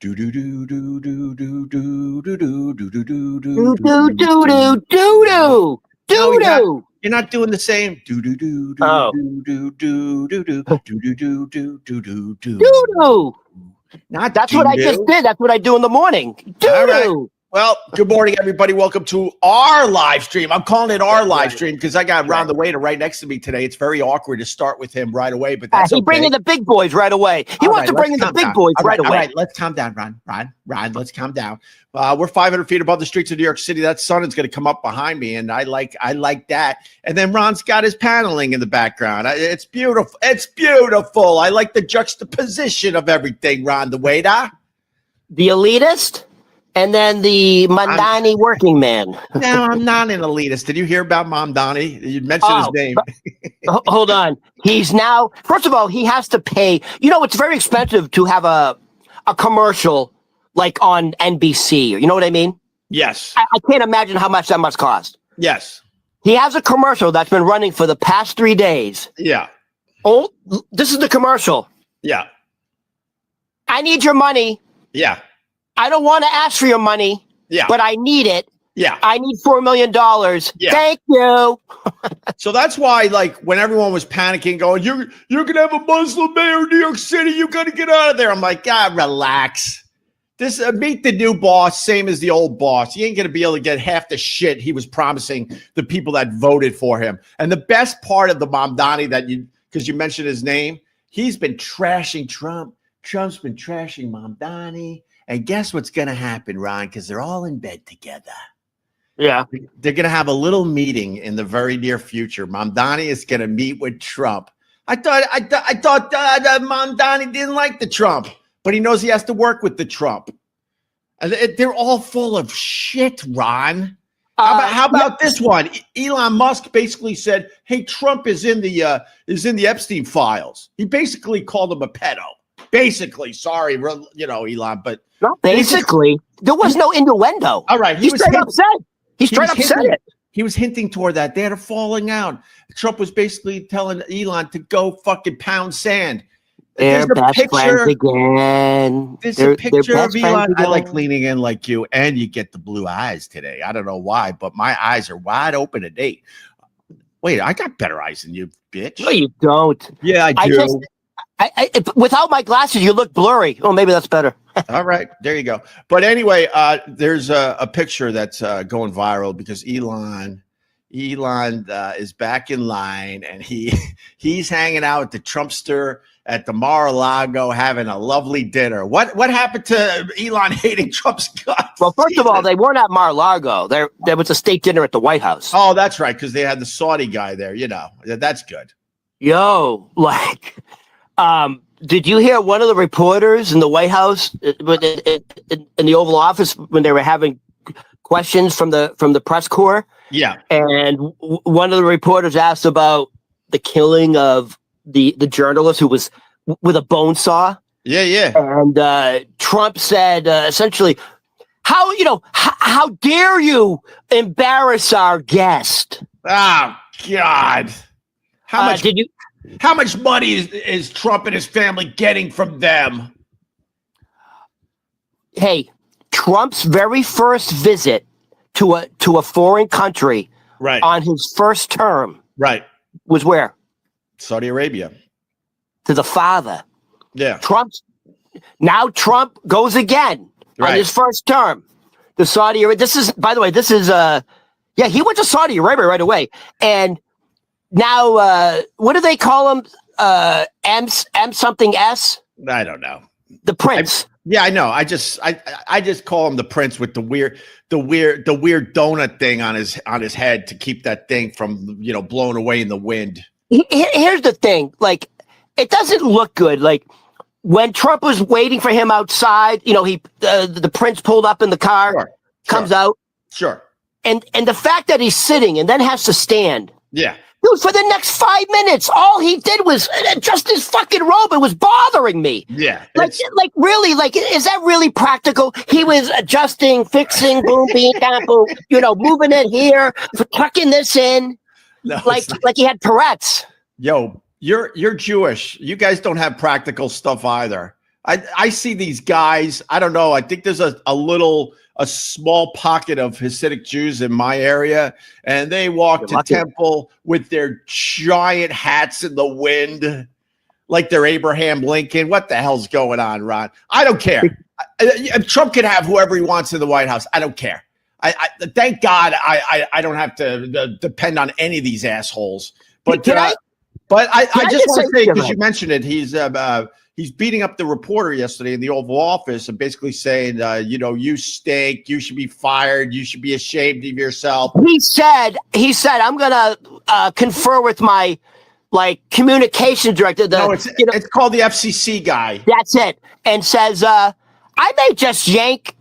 Do do do do do do do do do do do do Do do do do do do do No, do. you're not doing the same. Do do do do Oh, do do do do do do do do do do do do. do. Not That's what I just do. did. That's what I do in the morning. Do All right. do. Well, good morning, everybody. Welcome to our live stream. I'm calling it our live stream because I got Ron the Waiter right next to me today. It's very awkward to start with him right away, but that's He okay. bringing the big boys right away. He All wants right, to bring in let's the calm big down. boys All right away. All right, let's calm down, Ron, let's calm down. We're 500 feet above the streets of New York City. That sun is going to come up behind me, and I like that. And then Ron's got his paneling in the background. It's beautiful. It's beautiful. I like the juxtaposition of everything, Ron the Waiter. The elitist, and then the Mandani working man. No, I'm not an elitist. Did you hear about Mamdani? You mentioned his name. Hold on. He's now, first of all, he has to pay. You know, it's very expensive to have a commercial like on NBC. You know what I mean? Yes. I can't imagine how much that must cost. Yes. He has a commercial that's been running for the past 3 days. Yeah. Oh, this is the commercial. Yeah. I need your money. Yeah. I don't want to ask for your money. Yeah. But I need it. Yeah. I need $4 million. Yeah. Thank you. So that's why, like, when everyone was panicking, going, you're gonna have a Muslim mayor in New York City, you gotta get out of there. I'm like, relax. This meet the new boss, same as the old boss. He ain't gonna be able to get half the shit he was promising the people that voted for him. And the best part of the Mamdani because you mentioned his name, he's been trashing Trump. Trump's been trashing Mamdani. And guess what's going to happen, Ron? Because they're all in bed together. Yeah. They're going to have a little meeting in the very near future. Mamdani is going to meet with Trump. I thought Mamdani didn't like the Trump, but he knows he has to work with the Trump. And they're all full of shit, Ron. How about this one? Elon Musk basically said, "Hey, Trump is in the Epstein files." He basically called him a pedo. Basically, sorry, Elon, but not basically. There was no innuendo. All right, he straight up said. He straight up said it. He was hinting toward that. They had a falling out. Trump was basically telling Elon to go fucking pound sand. They're best friends again. There's a picture of Elon. I like leaning in like you, and you get the blue eyes today. I don't know why, but my eyes are wide open today. Wait, I got better eyes than you, bitch. No, you don't. Yeah, I do. Without my glasses, you look blurry. Oh, maybe that's better. All right, there you go. But anyway, there's a picture that's going viral because Elon is back in line, and he's hanging out with the Trumpster at the Mar-a-Lago having a lovely dinner. What happened to Elon hating Trump's guts? Well, first of all, they weren't at Mar-a-Lago. There was a state dinner at the White House. Oh, that's right, because they had the Saudi guy there. That's good. Yo, did you hear one of the reporters in the White House in the Oval Office when they were having questions from the press corps? Yeah. And one of the reporters asked about the killing of the journalist who was with a bone saw. Yeah, yeah. And Trump said essentially, how dare you embarrass our guest? Oh God! How much money is Trump and his family getting from them? Hey, Trump's very first visit to a foreign country, right, on his first term, right, was where? Saudi Arabia. To the father. Yeah. Trump goes again on his first term to Saudi Arabia. By the way, he went to Saudi Arabia right away. And now, what do they call him? M something S? I don't know. The prince. I know. I just call him the prince with the weird donut thing on his head to keep that thing from blown away in the wind. Here's the thing, it doesn't look good. When Trump was waiting for him outside, the prince pulled up in the car, comes out. Sure. And the fact that he's sitting and then has to stand. Yeah. Dude, for the next 5 minutes, all he did was adjust his fucking robe. It was bothering me. Yeah. Really, is that really practical? He was adjusting, fixing, boom, beam, down, boom, moving it here, tucking this in. No, like he had Tourette's. Yo, you're Jewish. You guys don't have practical stuff either. I see these guys. I don't know. I think there's a small pocket of Hasidic Jews in my area, and they walk to temple with their giant hats in the wind, like they're Abraham Lincoln. What the hell's going on, Ron? I don't care. Trump can have whoever he wants in the White House. I don't care. I thank God I don't have to depend on any of these assholes. But I just want to say, because you mentioned it, he's beating up the reporter yesterday in the Oval Office and basically saying, you stink, you should be fired, you should be ashamed of yourself. He said, I'm gonna confer with my communication director. It's called the FCC guy. That's it, and says, I may just yank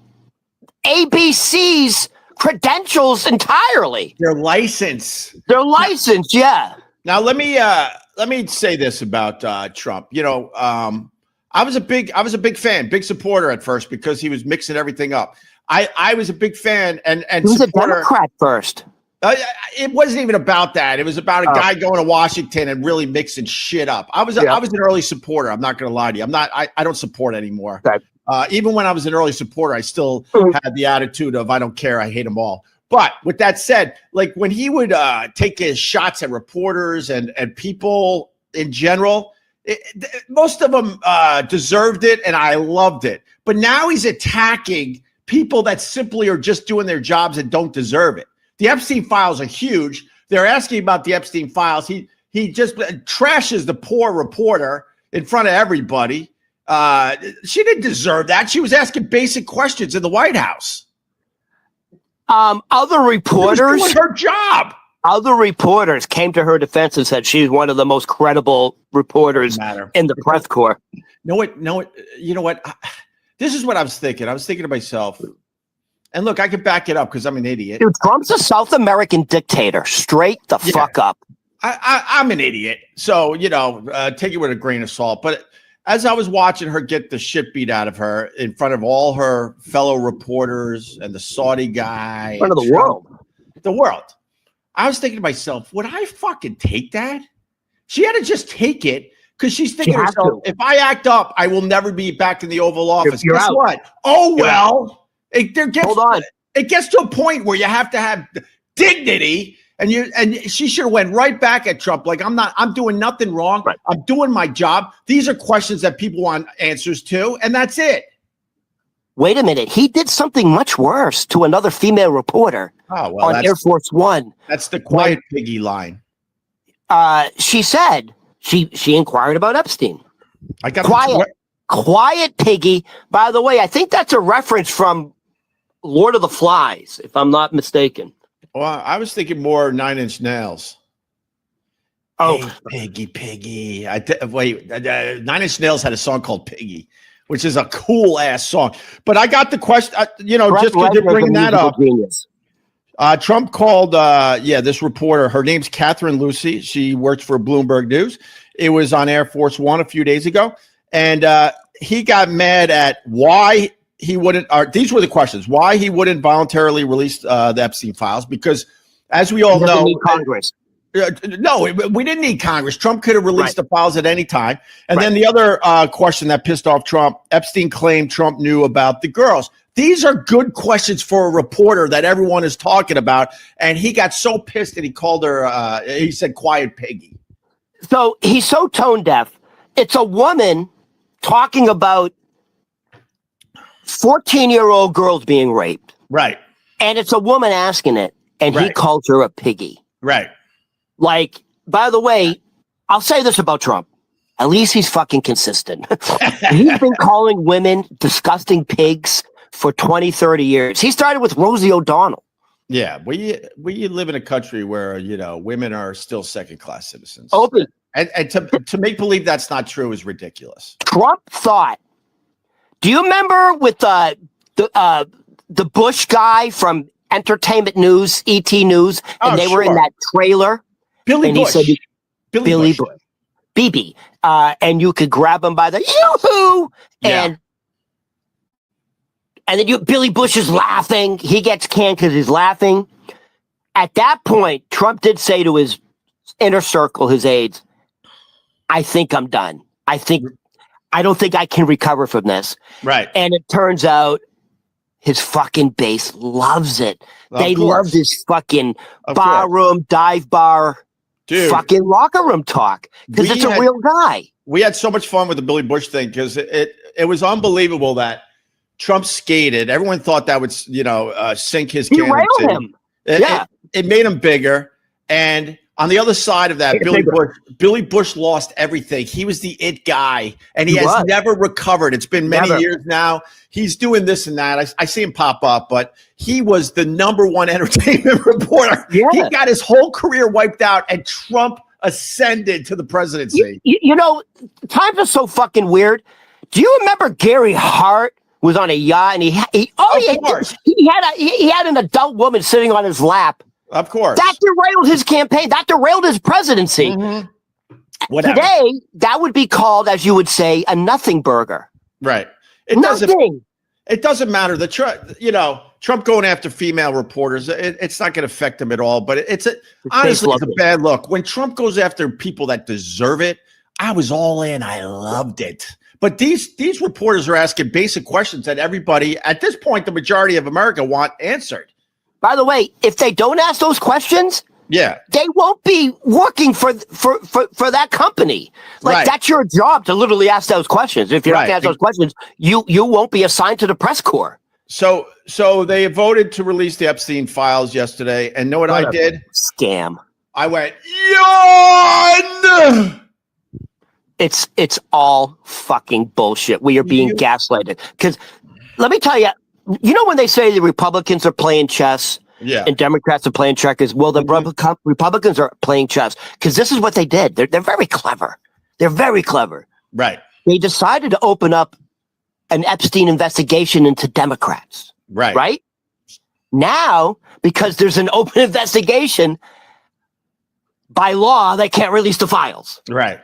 ABC's credentials entirely. Their license. Yeah. Now let me say this about Trump. I was a big fan, big supporter at first because he was mixing everything up. I was a big fan and he was supporter. A Democrat first. It wasn't even about that. It was about a guy going to Washington and really mixing shit up. I was an early supporter. I'm not going to lie to you. I don't support anymore. Okay. Even when I was an early supporter, I still had the attitude of I don't care, I hate them all. But with that said, when he would take his shots at reporters and people in general, most of them deserved it, and I loved it. But now he's attacking people that simply are just doing their jobs and don't deserve it. The Epstein files are huge. They're asking about the Epstein files. He just trashes the poor reporter in front of everybody. She didn't deserve that. She was asking basic questions in the White House. Other reporters doing her job. Other reporters came to her defense and said she's one of the most credible reporters in the press corps. No, you know what? This is what I was thinking. I was thinking to myself, and look, I can back it up because I'm an idiot. Dude, Trump's a South American dictator. Straight the fuck up. I'm an idiot. So, take it with a grain of salt. But as I was watching her get the shit beat out of her in front of all her fellow reporters and the Saudi guy. In front of the world. I was thinking to myself, would I fucking take that? She had to just take it because she's thinking to herself, if I act up, I will never be back in the Oval Office. Guess out. What? Oh, well. Hold on. It gets to a point where you have to have dignity. And she should have went right back at Trump. I'm doing nothing wrong. Right. I'm doing my job. These are questions that people want answers to. And that's it. Wait a minute. He did something much worse to another female reporter on Air Force One. That's the quiet piggy line. She said she inquired about Epstein. I got quiet piggy. By the way, I think that's a reference from Lord of the Flies, if I'm not mistaken. Well, I was thinking more 9 Inch Nails. Oh, hey, Piggy. 9 Inch Nails had a song called Piggy, which is a cool ass song. But I got the question, just because you're bringing that up. Trump called, this reporter. Her name's Catherine Lucy. She works for Bloomberg News. It was on Air Force One a few days ago, and he got mad at why he wouldn't. These were the questions: why he wouldn't voluntarily release the Epstein files? Because, as we all know, Congress. No, we didn't need Congress. Trump could have released the files at any time. And then the other question that pissed off Trump: Epstein claimed Trump knew about the girls. These are good questions for a reporter that everyone is talking about. And he got so pissed that he called her. He said, "Quiet piggy." So he's so tone deaf. It's a woman talking about 14-year-old girls being raped. Right. And it's a woman asking it. And he calls her a piggy. Right. By the way, I'll say this about Trump. At least he's fucking consistent. He's been calling women disgusting pigs for 20, 30 years. He started with Rosie O'Donnell. Yeah. We live in a country where, women are still second-class citizens. Opie. And to make believe that's not true is ridiculous. Trump thought, do you remember with the Bush guy from Entertainment News, ET News, and they were in that trailer? Billy Bush. He said, Billy Bush. BB. And you could grab him by the yoo-hoo. And then Billy Bush is laughing. He gets canned because he's laughing. At that point, Trump did say to his inner circle, his aides, I think I'm done. I think I don't think I can recover from this. Right. And it turns out his fucking base loves it. They love this fucking barroom, dive bar, fucking locker room talk because it's a real guy. We had so much fun with the Billy Bush thing because it was unbelievable that Trump skated. Everyone thought that would, sink his candidacy. Him. It made him bigger. And on the other side of that, Billy Bush lost everything. He was the it guy, and he has never recovered. It's been many years now. He's doing this and that. I see him pop up, but he was the #1 entertainment reporter. Yeah. He got his whole career wiped out, and Trump ascended to the presidency. Times are so fucking weird. Do you remember Gary Hart was on a yacht, and he had an adult woman sitting on his lap. Of course. That derailed his campaign. That derailed his presidency. Mm-hmm. Today, that would be called, as you would say, a nothing burger. Right. It doesn't matter. Trump going after female reporters, it's not going to affect him at all. But honestly, it's a bad look. When Trump goes after people that deserve it, I was all in. I loved it. But these reporters are asking basic questions that everybody, at this point, the majority of America want answered. By the way, if they don't ask those questions, they won't be working for that company. That's your job to literally ask those questions. If you don't ask those questions, you won't be assigned to the press corps. So they voted to release the Epstein files yesterday, and know what I did? Scam. I went, yawn! It's all fucking bullshit. We are being gaslighted. Because let me tell you, when they say the Republicans are playing chess and Democrats are playing checkers, well, the Republicans are playing chess because this is what they did. They're very clever. They're very clever. Right. They decided to open up an Epstein investigation into Democrats. Right. Right? Now, because there's an open investigation, by law, they can't release the files. Right.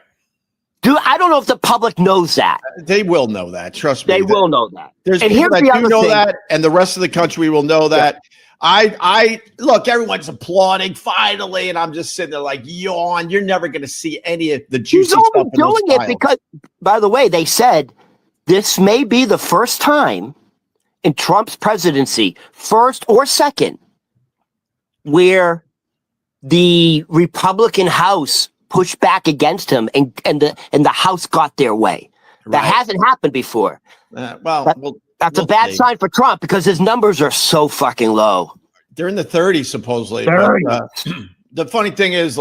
I don't know if the public knows that. They will know that. Trust me. They will know that. There's people that do know that, and the rest of the country will know that. I look, everyone's applauding finally, and I'm just sitting there like, yawn. You're never going to see any of the juicy stuff. He's only doing it because, by the way, they said this may be the first time in Trump's presidency, first or second, where the Republican House pushed back against him, and the House got their way. That hasn't happened before. That's a bad sign for Trump because his numbers are so fucking low. They're in the 30s supposedly. But, the funny thing is,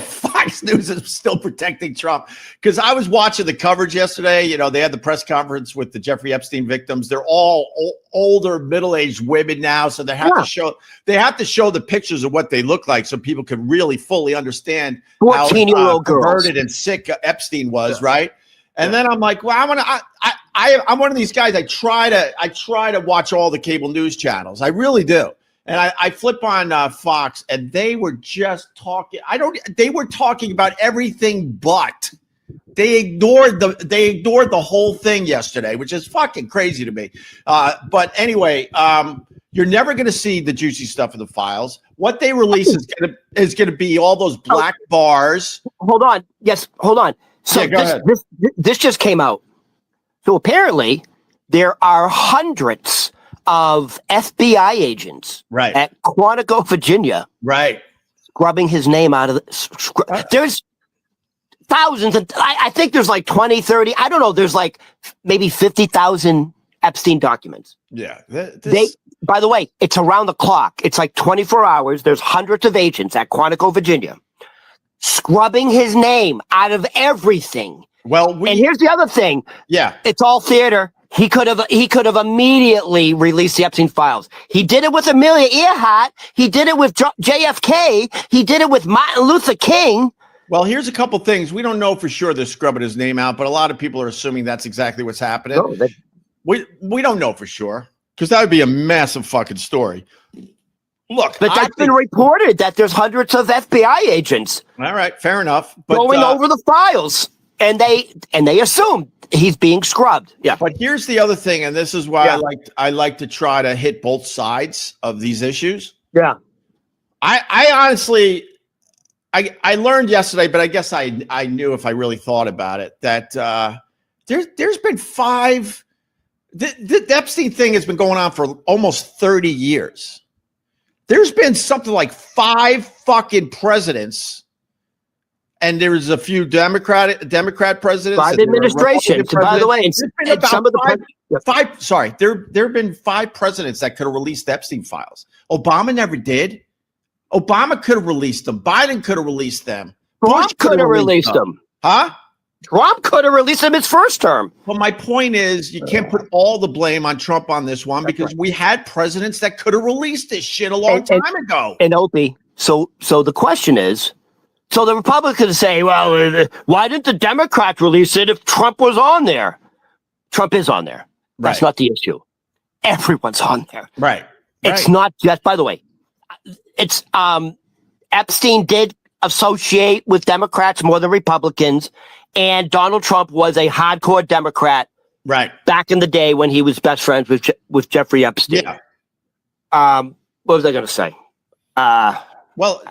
Fox News is still protecting Trump because I was watching the coverage yesterday. They had the press conference with the Jeffrey Epstein victims. They're all older, middle-aged women now, so they have to show the pictures of what they look like so people can really fully understand how perverted and sick Epstein was, right? And then I'm like, well, I'm one of these guys. I try to watch all the cable news channels. I really do. And I flip on Fox, and they were just talking. They were talking about everything, but they ignored the whole thing yesterday, which is fucking crazy to me. But anyway, you're never going to see the juicy stuff in the files. What they release is going to be all those black bars. Hold on. Yes, hold on. So go ahead. This just came out. So apparently, there are hundreds of FBI agents at Quantico, Virginia, scrubbing his name out of there's thousands, and I think there's like 20, 30, I don't know, there's like maybe 50,000 Epstein documents. Yeah. By the way, it's around the clock. It's like 24 hours. There's hundreds of agents at Quantico, Virginia, scrubbing his name out of everything. Well, and here's the other thing. Yeah. It's all theater. He could have immediately released the Epstein files. He did it with Amelia Earhart. He did it with JFK. He did it with Martin Luther King. Well, here's a couple things. We don't know for sure they're scrubbing his name out, but a lot of people are assuming that's exactly what's happening. No, we don't know for sure because that would be a massive fucking story. Look, but that's been reported that there's hundreds of FBI agents. All right, fair enough. But, going over the files, and they assume he's being scrubbed. Yeah. But here's the other thing, and this is why I like to try to hit both sides of these issues. Yeah. I honestly I learned yesterday, but I guess I knew if I really thought about it that there's been five. The Epstein thing has been going on for almost 30 years. There's been something like 5 fucking presidents, and there's a few Democrat presidents. 5 administrations. By the way, it's been about some of the five. Sorry, there have been 5 presidents that could have released Epstein files. Obama never did. Obama could have released them. Biden could have released them. Trump could have released them. Huh? Trump could have released them his first term. Well, my point is, you can't put all the blame on Trump on this one because we had presidents that could have released this shit a long time ago. And Opie, so the question is, so the Republicans say, well, why didn't the Democrats release it if Trump was on there? Trump is on there. That's not the issue. Everyone's on there. Right. It's not just, by the way, it's Epstein did associate with Democrats more than Republicans, and Donald Trump was a hardcore Democrat back in the day when he was best friends with Jeffrey Epstein. Yeah. What was I going to say? Well,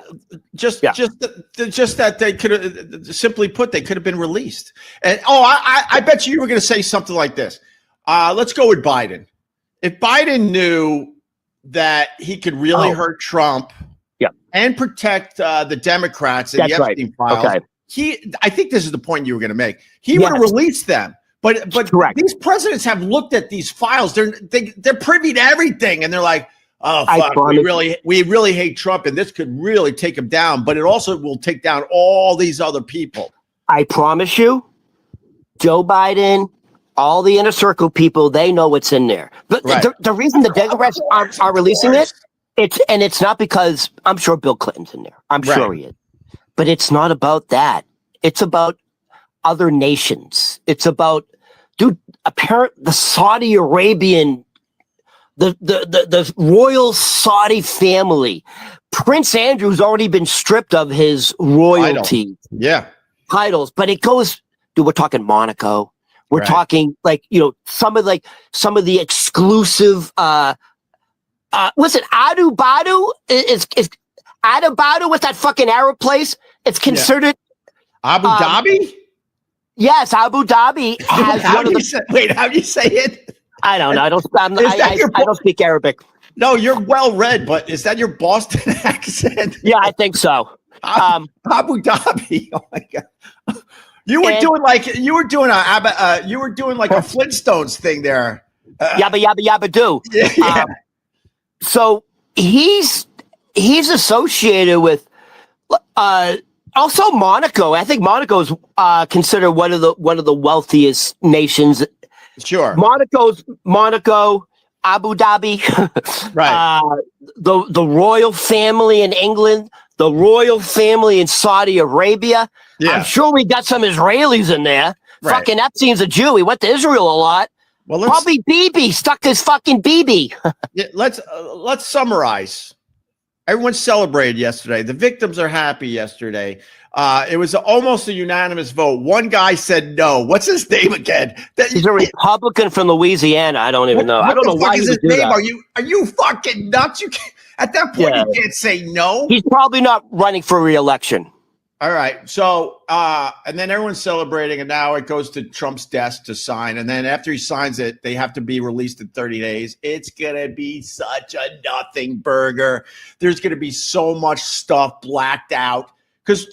just that they could have, simply put, they could have been released. And I bet you were going to say something like this. Let's go with Biden. If Biden knew that he could really hurt Trump and protect the Democrats and the Epstein files, I think this is the point you were going to make. He would have released them. But these presidents have looked at these files. They're privy to everything, and they're like, oh fuck, we really hate Trump, and this could really take him down. But it also will take down all these other people. I promise you, Joe Biden, all the inner circle people, they know what's in there. But the reason the Democrats are releasing it's not because I'm sure Bill Clinton's in there. I'm sure he is. But it's not about that. It's about other nations. It's about, dude, the Saudi Arabian, the royal Saudi family. Prince Andrew's already been stripped of his royalty titles, but it goes, dude, we're talking Monaco. We're talking some of the exclusive was it Abu Badu? Is Abu Badu with that fucking Arab place? It's considered Abu Dhabi? Yes, Abu Dhabi has one of the wait, how do you say it? I don't know. I don't speak Arabic. No, you're well read, but is that your Boston accent? Yeah, I think so. Abu Dhabi. Oh my god. You were doing like a Flintstones thing there. Yabba yabba yabba do. Yeah. So he's associated with also Monaco. I think Monaco is considered one of the wealthiest nations. Sure. Monaco, Abu Dhabi, the royal family in England, the royal family in Saudi Arabia. Yeah. I'm sure we got some Israelis in there. Fucking Epstein's a Jew. He went to Israel a lot. Well, probably BB stuck his fucking BB. Let's summarize. Everyone celebrated yesterday. The victims are happy yesterday. It was almost a unanimous vote. One guy said no. What's his name again? He's a Republican from Louisiana. I don't even know. I don't know why is his name. Are you fucking nuts? You can't, at that point you can't say no. He's probably not running for re-election. All right. So, and then everyone's celebrating, and now it goes to Trump's desk to sign. And then after he signs it, they have to be released in 30 days. It's going to be such a nothing burger. There's going to be so much stuff blacked out because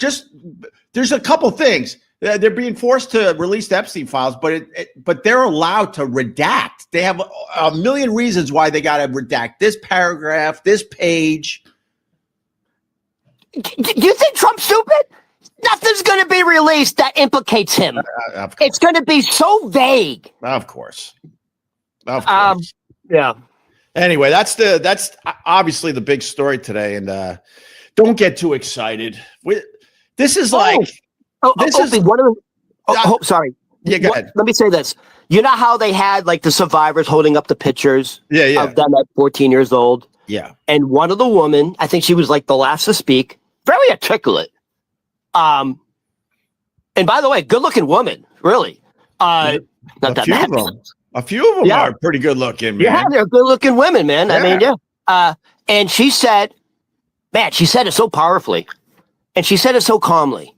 there's a couple things. They're being forced to release the Epstein files, but they're allowed to redact. They have a million reasons why they got to redact this paragraph, this page. Do you think Trump's stupid? Nothing's going to be released that implicates him. It's going to be so vague. Of course. Yeah. Anyway, that's obviously the big story today, and don't get too excited. This is like sorry. Yeah, go ahead. Let me say this. You know how they had like the survivors holding up the pictures of them at 14 years old? Yeah. And one of the women, I think she was like the last to speak, very articulate. And by the way, good looking woman, really. A few of them are pretty good looking, man. Yeah, they're good looking women, man. Yeah. I mean, and she said it so powerfully. And she said it so calmly.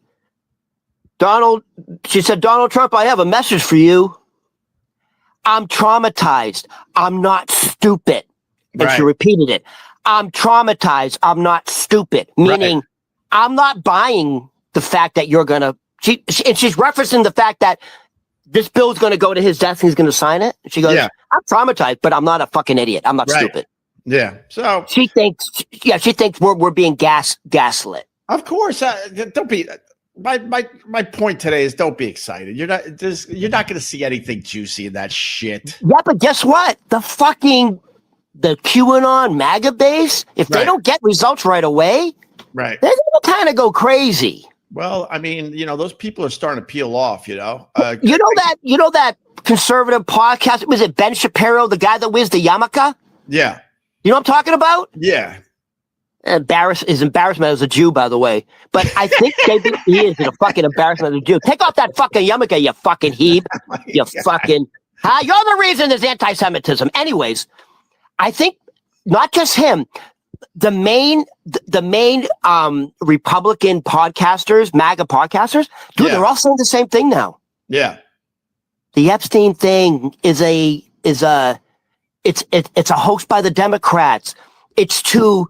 She said, Donald Trump, I have a message for you. I'm traumatized. I'm not stupid. And she repeated it. I'm traumatized. I'm not stupid. Meaning, I'm not buying the fact that you're going to, and she's referencing the fact that this bill's going to go to his desk and he's going to sign it. She goes, I'm traumatized, but I'm not a fucking idiot. I'm not stupid. Yeah. So she thinks we're being gaslit. Of course. Don't be, my point today is don't be excited. You're not going to see anything juicy in that shit. Yeah, but guess what? The QAnon MAGA base, if they don't get results right away, they're going to kind of go crazy. Well, I mean, those people are starting to peel off, you know that conservative podcast, was it Ben Shapiro, the guy that wears the yarmulke? Yeah. You know what I'm talking about? Yeah. His embarrassment as a Jew, by the way. But I think he is a fucking embarrassment as a Jew. Take off that fucking yarmulke, you fucking heeb. You're the reason there's anti-Semitism. Anyways, I think not just him, the main Republican podcasters, MAGA podcasters, dude, they're all saying the same thing now. Yeah. The Epstein thing is a hoax by the Democrats. It's to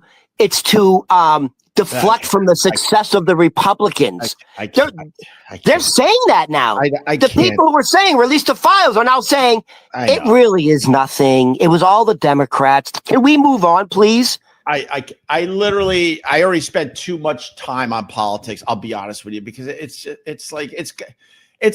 deflect from the success of the Republicans. They're saying that now. The people who were saying release the files are now saying it really is nothing. It was all the Democrats. Can we move on, please? I already spent too much time on politics. I'll be honest with you, because it's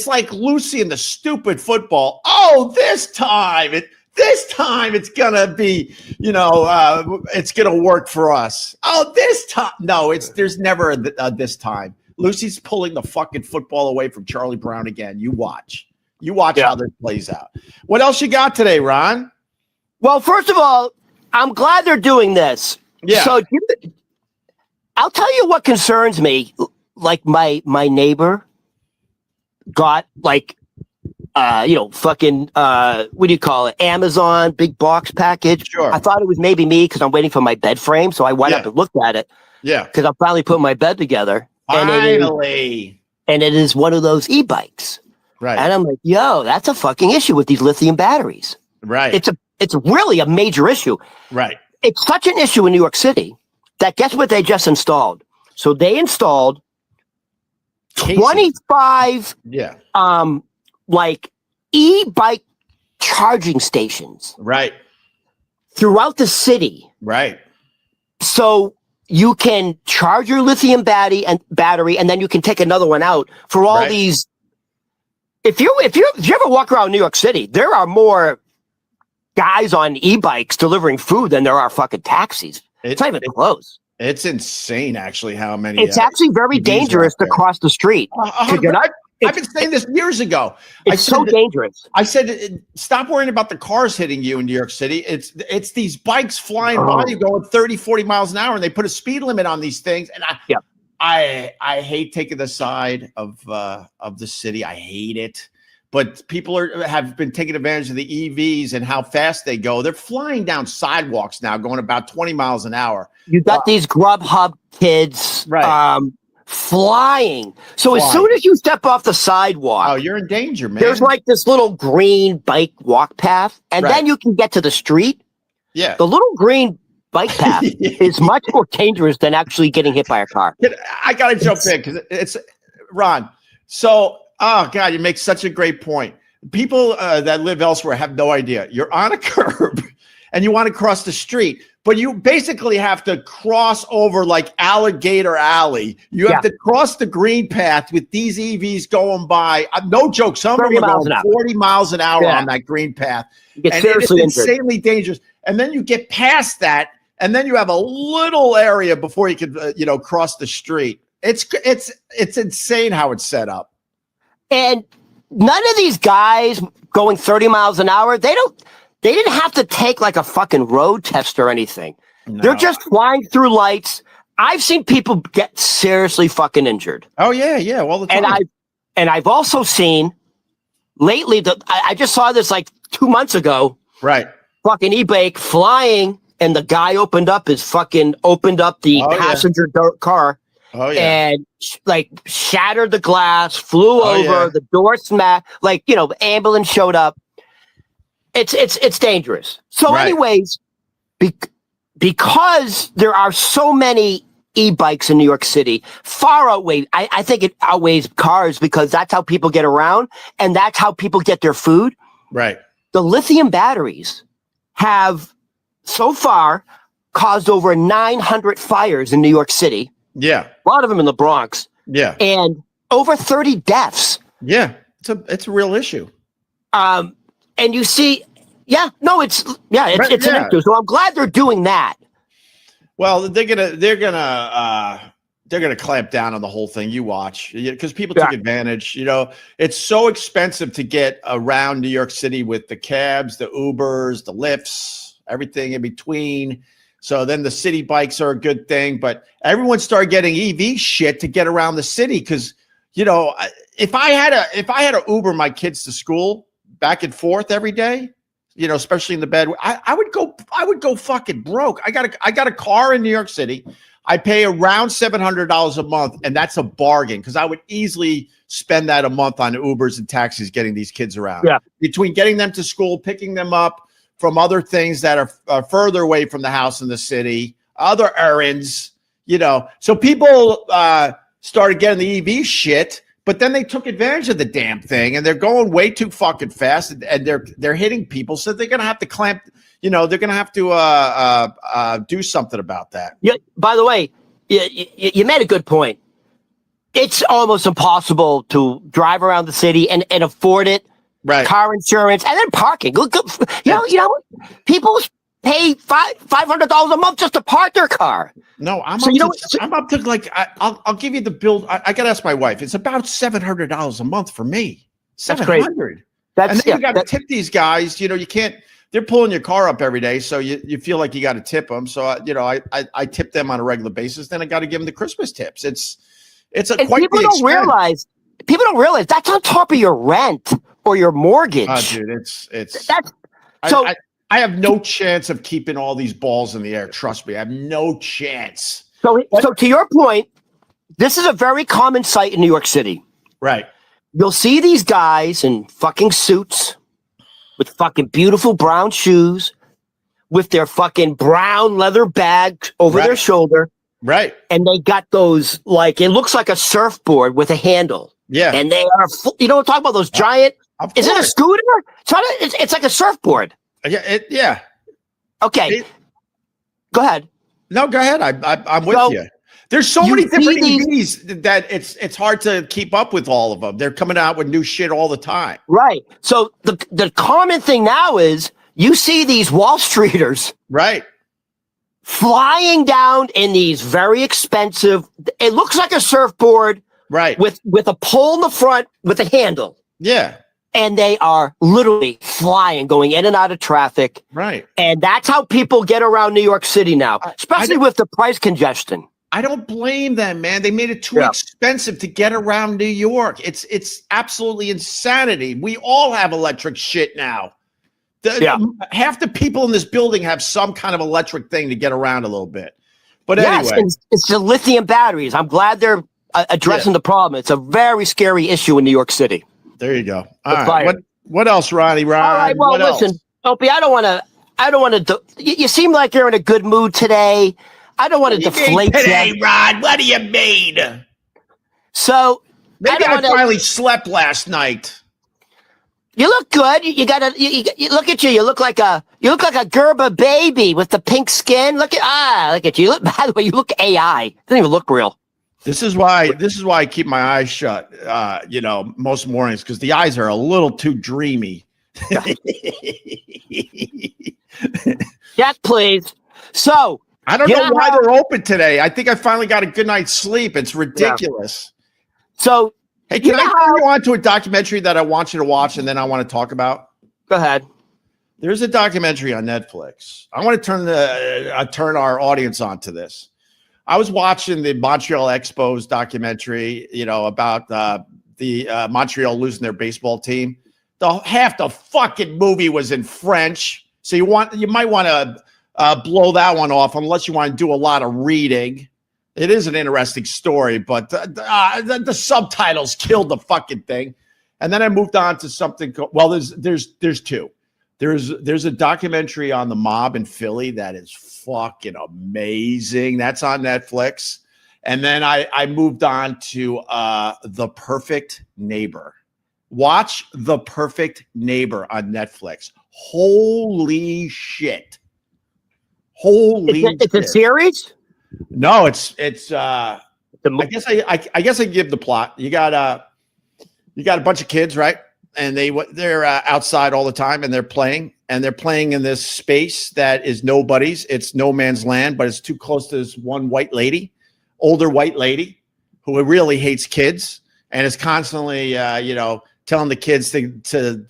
like Lucy and the stupid football. Oh, this time it's gonna be, it's gonna work for us. Oh, this time. No, there's never a this time. Lucy's pulling the fucking football away from Charlie Brown again. You watch how this plays out. What else you got today, Ron? Well, first of all, I'm glad they're doing this. Yeah. So I'll tell you what concerns me. Like my neighbor got fucking what do you call it? Amazon big box package. Sure. I thought it was maybe me because I'm waiting for my bed frame. So I went up and looked at it. Yeah. Because I'm finally putting my bed together. Finally. And it is one of those e-bikes. Right. And I'm like, yo, that's a fucking issue with these lithium batteries. Right. It's really a major issue. Right. It's such an issue in New York City that guess what they just installed? So they installed 25 e-bike charging stations. Right. Throughout the city. Right. So you can charge your lithium battery and then you can take another one out for all these. If you ever walk around New York City, there are more guys on e-bikes delivering food than there are fucking taxis. It's not even close. It's insane, actually, how many. It's actually very dangerous to cross the street. I've been saying this years ago. It's so dangerous. I said, stop worrying about the cars hitting you in New York City. It's these bikes flying by you going 30, 40 miles an hour, and they put a speed limit on these things. And I hate taking the side of the city. I hate it. But people have been taking advantage of the EVs and how fast they go. They're flying down sidewalks now, going about 20 miles an hour. You got these Grubhub kids flying. So as soon as you step off the sidewalk, you're in danger, man. There's like this little green bike walk path, and then you can get to the street. Yeah. The little green bike path is much more dangerous than actually getting hit by a car. I got to jump in because it's Ron. So, oh God, you make such a great point. People that live elsewhere have no idea. You're on a curb and you want to cross the street, but you basically have to cross over like Alligator Alley. You have to cross the green path with these EVs going by. No joke. Some of them are going 40 miles an hour on that green path. And it's insanely dangerous. And then you get past that, and then you have a little area before you can, cross the street. It's insane how it's set up. And none of these guys going 30 miles an hour, they didn't have to take like a fucking road test or anything. No. They're just flying through lights. I've seen people get seriously fucking injured. Oh yeah, all the time. And I've also seen lately I just saw this like 2 months ago. Right. Fucking e-bike flying, and the guy opened up the passenger car, Oh yeah. And like shattered the glass, flew over, the door smacked, like, ambulance showed up. It's dangerous. So anyways, because there are so many e-bikes in New York City, I think it outweighs cars, because that's how people get around and that's how people get their food. Right. The lithium batteries have so far caused over 900 fires in New York City. Yeah. A lot of them in the Bronx. Yeah. And over 30 deaths. Yeah. It's a real issue. And you see, it's an issue. So I'm glad they're doing that. Well, they're gonna clamp down on the whole thing. You watch, because people took advantage. It's so expensive to get around New York City with the cabs, the Ubers, the Lyfts, everything in between. So then the city bikes are a good thing, but everyone started getting EV shit to get around the city. Because if I had to Uber my kids to school back and forth every day, especially in the bed, I would go fucking broke. I got a car in New York City. I pay around $700 a month, and that's a bargain, because I would easily spend that a month on Ubers and taxis getting these kids around. Yeah. Between getting them to school, picking them up from other things that are further away from the house in the city, other errands, So people started getting the EV shit, but then they took advantage of the damn thing, and they're going way too fucking fast, and they're hitting people. So they're going to have to clamp, they're going to have to do something about that. Yeah. By the way, you made a good point. It's almost impossible to drive around the city and afford it. Right. Car insurance and then parking. People pay $500 a month just to park their car. No, I'm up to like I'll give you the bill. I gotta ask my wife. It's about $700 a month for me. $700. And then you got to tip these guys. You can't. They're pulling your car up every day, so you feel like you got to tip them. So I tip them on a regular basis. Then I got to give them the Christmas tips. People don't realize that's on top of your rent or your mortgage. Oh, dude, I have no chance of keeping all these balls in the air. Trust me, I have no chance. So to your point, this is a very common sight in New York City. Right. You'll see these guys in fucking suits with fucking beautiful brown shoes, with their fucking brown leather bag over their shoulder. Right. And they got those, like, it looks like a surfboard with a handle. Yeah. And they are, we're talking about those giant, is it a scooter? It's like a surfboard. Yeah. Okay. Go ahead. No, go ahead. I'm with you. There's so many different EVs that it's hard to keep up with all of them. They're coming out with new shit all the time. Right. So the common thing now is you see these Wall Streeters. Right. Flying down in these very expensive, it looks like a surfboard. Right. With a pole in the front with a handle. Yeah. And they are literally flying, going in and out of traffic. Right. And that's how people get around New York City now, especially with the price congestion. I don't blame them, man. They made it too expensive to get around New York. It's absolutely insanity. We all have electric shit now. Half the people in this building have some kind of electric thing to get around a little bit. But anyway. It's the lithium batteries. I'm glad they're addressing the problem. It's a very scary issue in New York City. There you go. All right. What else, Ronnie? All right. Well, listen, Opie, I don't want to. You seem like you're in a good mood today. I don't want to deflate today, Ron. What do you mean? So maybe I finally slept last night. You look good. You look at you. You look like a Gerber baby with the pink skin. Look at you. By the way, you look AI. Doesn't even look real. This is why I keep my eyes shut. Most mornings, because the eyes are a little too dreamy. Yes, please. So I don't know why they're open today. I think I finally got a good night's sleep. It's ridiculous. Yeah. So, hey, can I turn you on to a documentary that I want you to watch and then I want to talk about? Go ahead. There's a documentary on Netflix. I want to turn our audience on to this. I was watching the Montreal Expos documentary, about the Montreal losing their baseball team. Half the fucking movie was in French, so you might want to blow that one off unless you want to do a lot of reading. It is an interesting story, but the subtitles killed the fucking thing. And then I moved on to something. Well, there's two. There's a documentary on the mob in Philly that is fucking amazing. That's on Netflix. And then I moved on to The Perfect Neighbor. Watch The Perfect Neighbor on Netflix. Holy shit. Holy shit. It's a series? No, it's I guess I give the plot. You got a bunch of kids, right? And they're outside all the time, and they're playing in this space that is nobody's. It's no man's land, but it's too close to this one older white lady who really hates kids and is constantly telling the kids to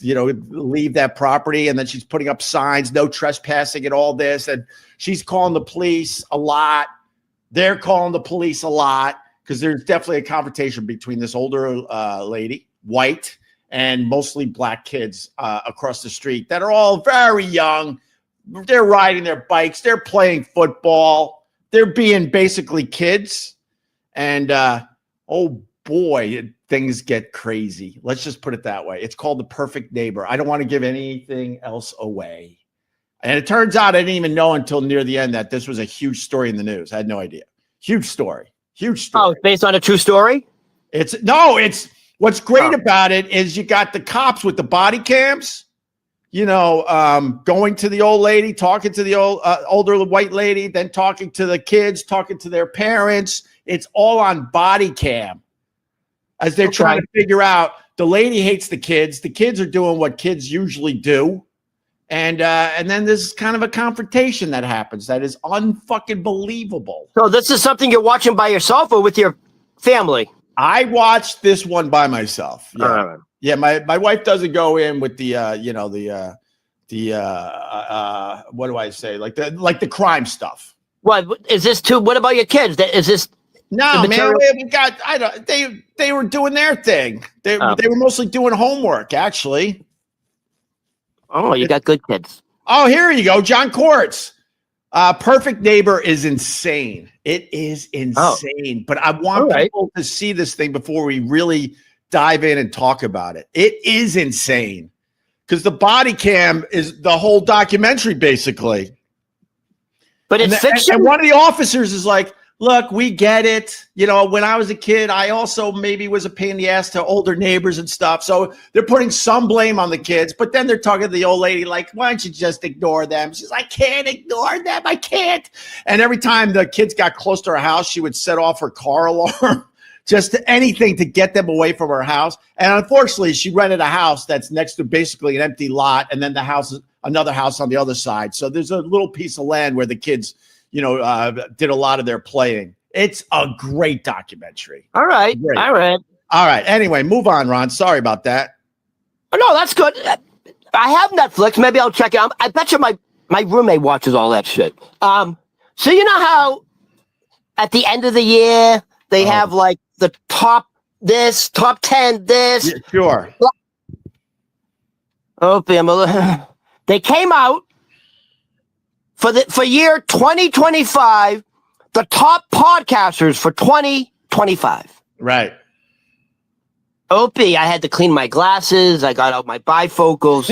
leave that property. And then she's putting up signs, no trespassing and all this. And she's calling the police a lot. They're calling the police a lot because there's definitely a confrontation between this older lady, white, and mostly black kids across the street that are all very young. They're riding their bikes. They're playing football. They're being basically kids. And oh boy, things get crazy. Let's just put it that way. It's called The Perfect Neighbor. I don't want to give anything else away. And it turns out I didn't even know until near the end that this was a huge story in the news. I had no idea. Huge story. Oh, it's based on a true story? It's what's great about it is you got the cops with the body cams, going to the old lady, talking to the older white lady, then talking to the kids, talking to their parents. It's all on body cam as they're trying to figure out. The lady hates the kids. The kids are doing what kids usually do. And then there's kind of a confrontation that happens that is unfucking believable. So this is something you're watching by yourself or with your family? I watched this one by myself. Yeah, yeah. My wife doesn't go in with the what do I say? Like the crime stuff. What is this too? What about your kids? Is this? No, man. They were doing their thing. They were mostly doing homework, actually. Oh, you got good kids. Oh, here you go. John Quartz. Perfect Neighbor is insane. It is insane. But I want people to see this thing before we really dive in and talk about it. It is insane. Because the body cam is the whole documentary, basically. But it's fiction. And one of the officers is like, look, we get it. When I was a kid, I also maybe was a pain in the ass to older neighbors and stuff. So they're putting some blame on the kids, but then they're talking to the old lady like, why don't you just ignore them? She's like, I can't ignore them. I can't. And every time the kids got close to her house, she would set off her car alarm, just anything to get them away from her house. And unfortunately, she rented a house that's next to basically an empty lot. And then the house is another house on the other side. So there's a little piece of land where the kids did a lot of their playing. It's a great documentary. All right. Great. All right. Anyway, move on, Ron. Sorry about that. Oh, no, that's good. I have Netflix. Maybe I'll check it out. I bet you my roommate watches all that shit. So you know how at the end of the year, they have like the top 10, this. Yeah, sure. Opie, they came out for year 2025, the top podcasters for 2025. Right. Opie, I had to clean my glasses. I got out my bifocals.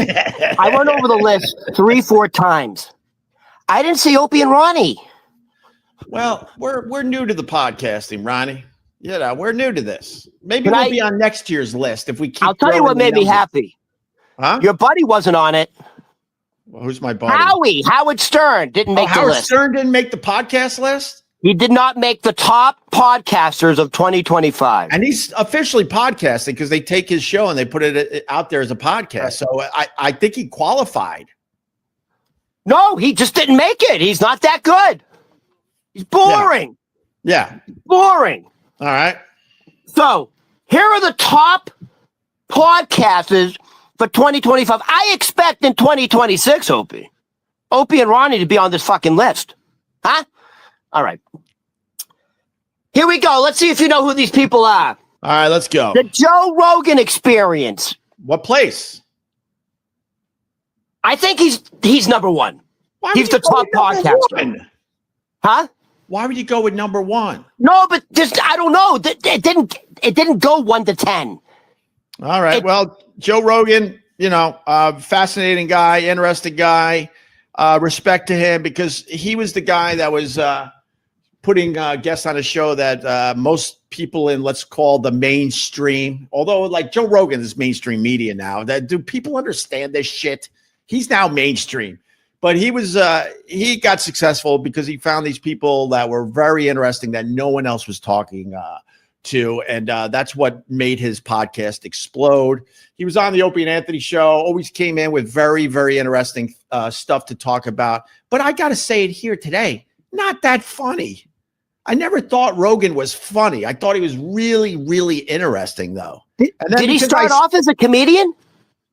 I went over the list 3-4 times. I didn't see Opie and Ronnie. Well, we're new to the podcasting, Ronnie. We're new to this. Maybe we'll be on next year's list if we keep. I'll tell you what made me happy. Huh? Your buddy wasn't on it. Well, who's my buddy? Howard Stern didn't make the list. Howard Stern didn't make the podcast list? He did not make the top podcasters of 2025. And he's officially podcasting because they take his show and they put it out there as a podcast. Right. So I think he qualified. No, he just didn't make it. He's not that good. He's boring. Yeah. Boring. All right. So here are the top podcasters for 2025. I expect in 2026, Opie and Ronnie to be on this fucking list. Huh? All right. Here we go. Let's see if you know who these people are. All right, let's go. The Joe Rogan Experience. What place? I think he's number one. He's the top podcaster. One? Huh? Why would you go with number one? No, but just I don't know. It didn't go 1 to 10. All right. Well, Joe Rogan, fascinating guy, interesting guy. Respect to him because he was the guy that was putting guests on a show that most people in, let's call the mainstream, although like Joe Rogan is mainstream media now. Do people understand this shit? He's now mainstream. But he got successful because he found these people that were very interesting that no one else was talking to. And that's what made his podcast explode. He was on the Opie and Anthony show, always came in with very, very interesting stuff to talk about. But I got to say it here today, not that funny. I never thought Rogan was funny. I thought he was really, really interesting, though. Did he start off as a comedian?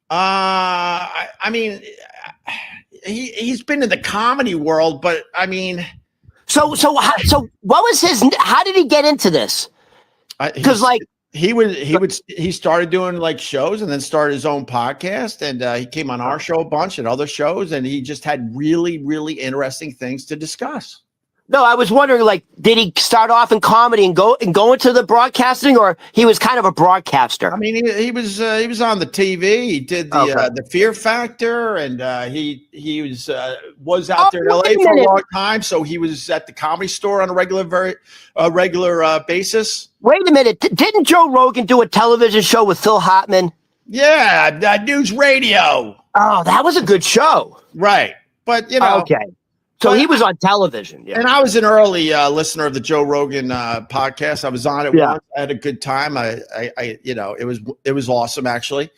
I mean... He's been in the comedy world, but I mean, so what was his? How did he get into this? Because he started doing like shows and then started his own podcast, and he came on our show a bunch and other shows, and he just had really, really interesting things to discuss. No, I was wondering, like, did he start off in comedy and go into the broadcasting, or he was kind of a broadcaster? I mean, he was on the TV. He did the Fear Factor, and he was out there in LA for a long time. So he was at the Comedy Store on a regular basis. Wait a minute! Didn't Joe Rogan do a television show with Phil Hartman? Yeah, News Radio. Oh, that was a good show, right? But okay. So he was on television. Yeah. And I was an early listener of the Joe Rogan podcast. I was on it once. I had a good time. It was awesome actually.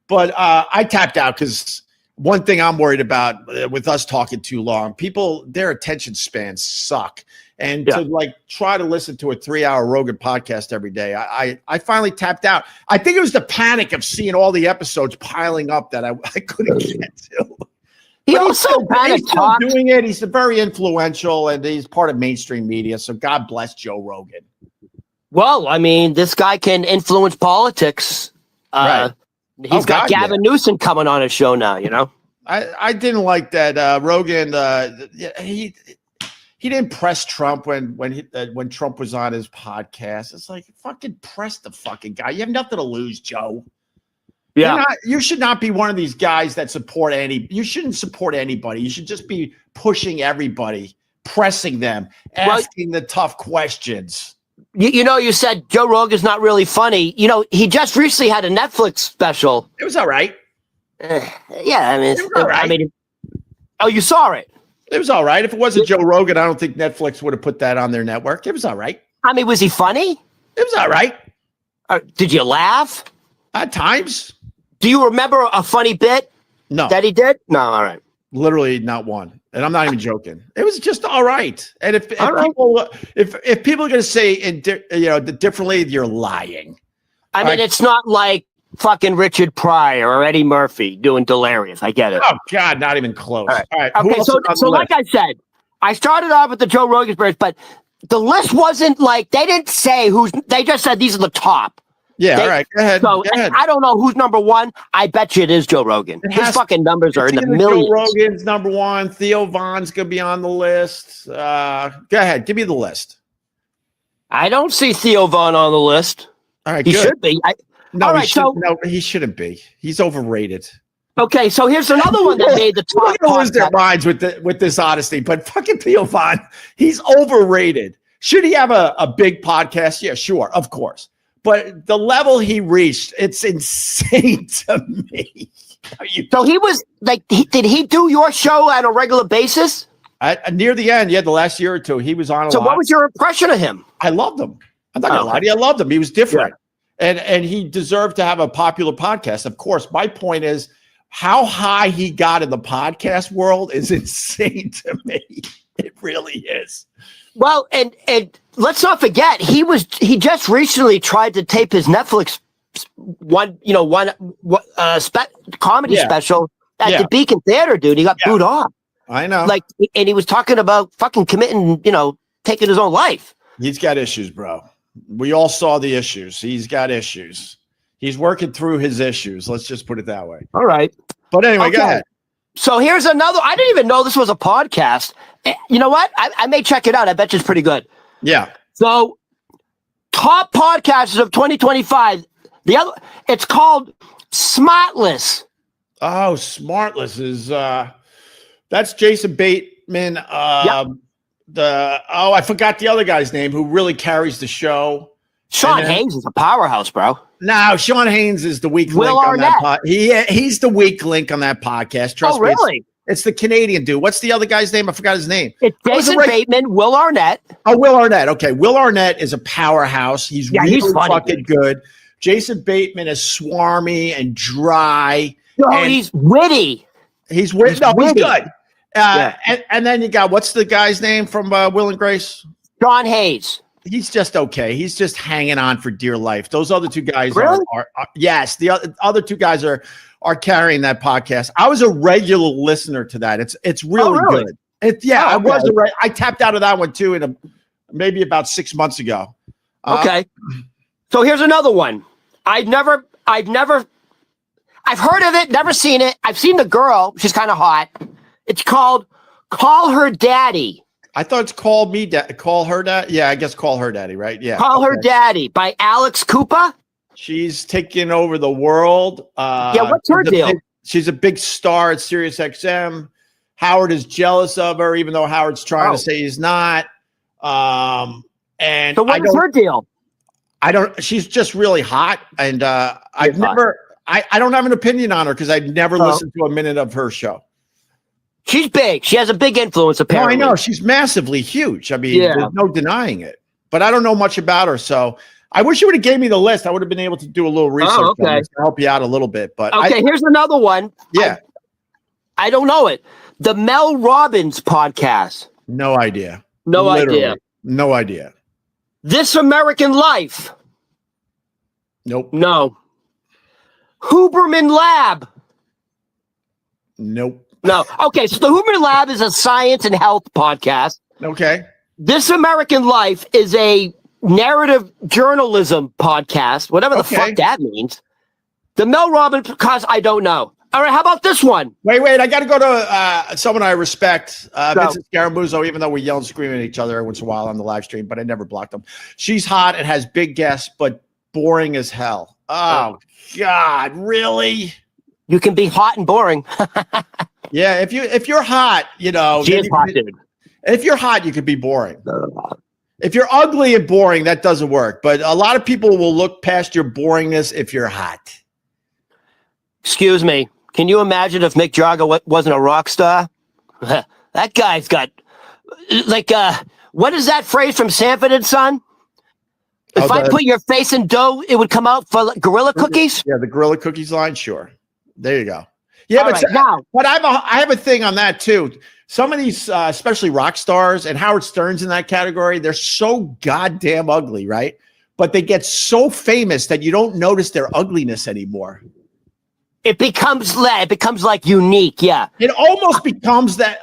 But I tapped out because one thing I'm worried about with us talking too long, people, their attention spans suck. And to like try to listen to a 3-hour Rogan podcast every day, I finally tapped out. I think it was the panic of seeing all the episodes piling up that I couldn't get to. He's still doing it. He's very influential, and he's part of mainstream media. So God bless Joe Rogan. Well, I mean, this guy can influence politics. Right. He's got Gavin Newsom coming on his show now. I didn't like that Rogan. He didn't press Trump when Trump was on his podcast. It's like fucking press the fucking guy. You have nothing to lose, Joe. Yeah, you should not be one of these guys that support you shouldn't support anybody. You should just be pushing everybody, pressing them, asking the tough questions. You said Joe Rogan's not really funny. He just recently had a Netflix special. It was all right. Yeah, I mean, it was all right. Oh, you saw it? It was all right. If it wasn't Joe Rogan, I don't think Netflix would have put that on their network. It was all right. I mean, was he funny? It was all right. Did you laugh? At times. Do you remember a funny bit? No. That he did? No, all right. Literally not one. And I'm not even joking. It was just all right. And if people are going to say differently, you're lying. I mean, it's not like fucking Richard Pryor or Eddie Murphy doing Delirious. I get it. Oh God, not even close. All right. Okay, so like I said, I started off with the Joe Rogan experience, but the list wasn't like they didn't say they just said these are the top. Yeah, all right. Go ahead. So go ahead. I don't know who's number one. I bet you it is Joe Rogan. His fucking numbers are in the millions. Joe Rogan's number one. Theo Von's gonna be on the list. Go ahead. Give me the list. I don't see Theo Von on the list. All right, he should be. No, he shouldn't be. He's overrated. Okay, so here's another one that made the top. People lose their minds with this honesty, but fucking Theo Von, he's overrated. Should he have a big podcast? Yeah, sure, of course. But the level he reached, it's insane to me. So he was like, did he do your show on a regular basis? Near the end, the last year or two, he was on a lot. So what was your impression of him? I loved him. I'm not going to lie to you. I loved him. He was different. Yeah. And he deserved to have a popular podcast. Of course, my point is how high he got in the podcast world is insane to me. It really is. Well, and let's not forget, he just recently tried to tape his Netflix comedy special at the Beacon Theater, dude. He got booed off. I know. And he was talking about fucking committing, taking his own life. He's got issues, bro. We all saw the issues. He's got issues. He's working through his issues. Let's just put it that way. All right. But anyway, go ahead. So here's another. I didn't even know this was a podcast. You know what? I may check it out. I bet you it's pretty good. Yeah. So top podcasters of 2025. It's called Smartless. Oh, Smartless is that's Jason Bateman. Yep. I forgot the other guy's name who really carries the show. Sean Haynes is a powerhouse, bro. No, Sean Haynes is the weak Will link Arnett. on that he's the weak link on that podcast. Trust me. Really? It's the Canadian dude. What's the other guy's name? I forgot his name. It's Jason Bateman, Will Arnett. Oh, Will Arnett. Okay. Will Arnett is a powerhouse. He's really funny, fucking good. Jason Bateman is swarmy and dry. No, he's witty. He's witty. No, he's good. And then you got, what's the guy's name from Will and Grace? Sean Hayes. He's just okay. He's just hanging on for dear life. Those other two guys really? are yes. The other two guys are carrying that podcast. I was a regular listener to that. It's really good. I was I tapped out of that one too maybe about 6 months ago. Okay. So here's another one. I've heard of it, never seen it. I've seen the girl. She's kind of hot. It's called Call Her Daddy. I thought it's called me. Call her daddy. Yeah, I guess Call Her Daddy, right? Yeah. Call Her Daddy by Alex Cooper. She's taking over the world. What's her deal? She's a big star at Sirius XM. Howard is jealous of her, even though Howard's trying to say he's not. And so what is her deal? She's just really hot. And I don't have an opinion on her because I'd never listened to a minute of her show. She's big. She has a big influence, apparently. No, I know. She's massively huge. I mean, there's no denying it. But I don't know much about her. So I wish you would have gave me the list. I would have been able to do a little research on this to help you out a little bit. But here's another one. Yeah. I don't know it. The Mel Robbins podcast. No idea. No idea. No idea. This American Life. Nope. No. Huberman Lab. Nope. No. Okay, so the Huberman Lab is a science and health podcast. Okay. This American Life is a narrative journalism podcast, whatever the fuck that means. The Mel Robbins podcast, I don't know. All right, how about this one? Wait. I got to go to someone I respect, Vincent Scaramuzzo, even though we yell and scream at each other every once in a while on the live stream, but I never blocked them. She's hot and has big guests, but boring as hell. Oh, God, really? You can be hot and boring. Yeah, if you're hot, she is hot, dude. If you're hot, you could be boring. If you're ugly and boring, that doesn't work. But a lot of people will look past your boringness if you're hot. Excuse me. Can you imagine if Mick Jagger wasn't a rock star? That guy's got what is that phrase from Sanford and Son? If I put your face in dough, it would come out for Gorilla Cookies? Yeah, the Gorilla Cookies line, sure. There you go. Yeah, but I have a thing on that too. Some of these, especially rock stars, and Howard Stern's in that category, they're so goddamn ugly, right? But they get so famous that you don't notice their ugliness anymore. It becomes like unique, yeah. It almost becomes that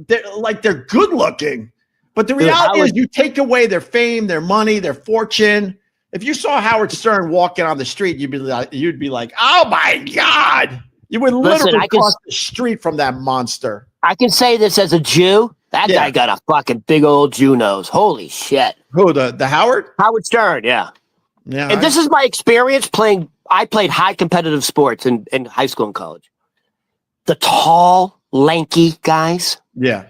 they're good looking, but the reality is you take away their fame, their money, their fortune. If you saw Howard Stern walking on the street, you'd be like, oh my God. You would literally cross the street from that monster. I can say this as a Jew. That guy got a fucking big old Jew nose. Holy shit. Who, the Howard? Howard Stern, yeah. Yeah. And this is my experience playing. I played high competitive sports in high school and college. The tall, lanky guys. Yeah.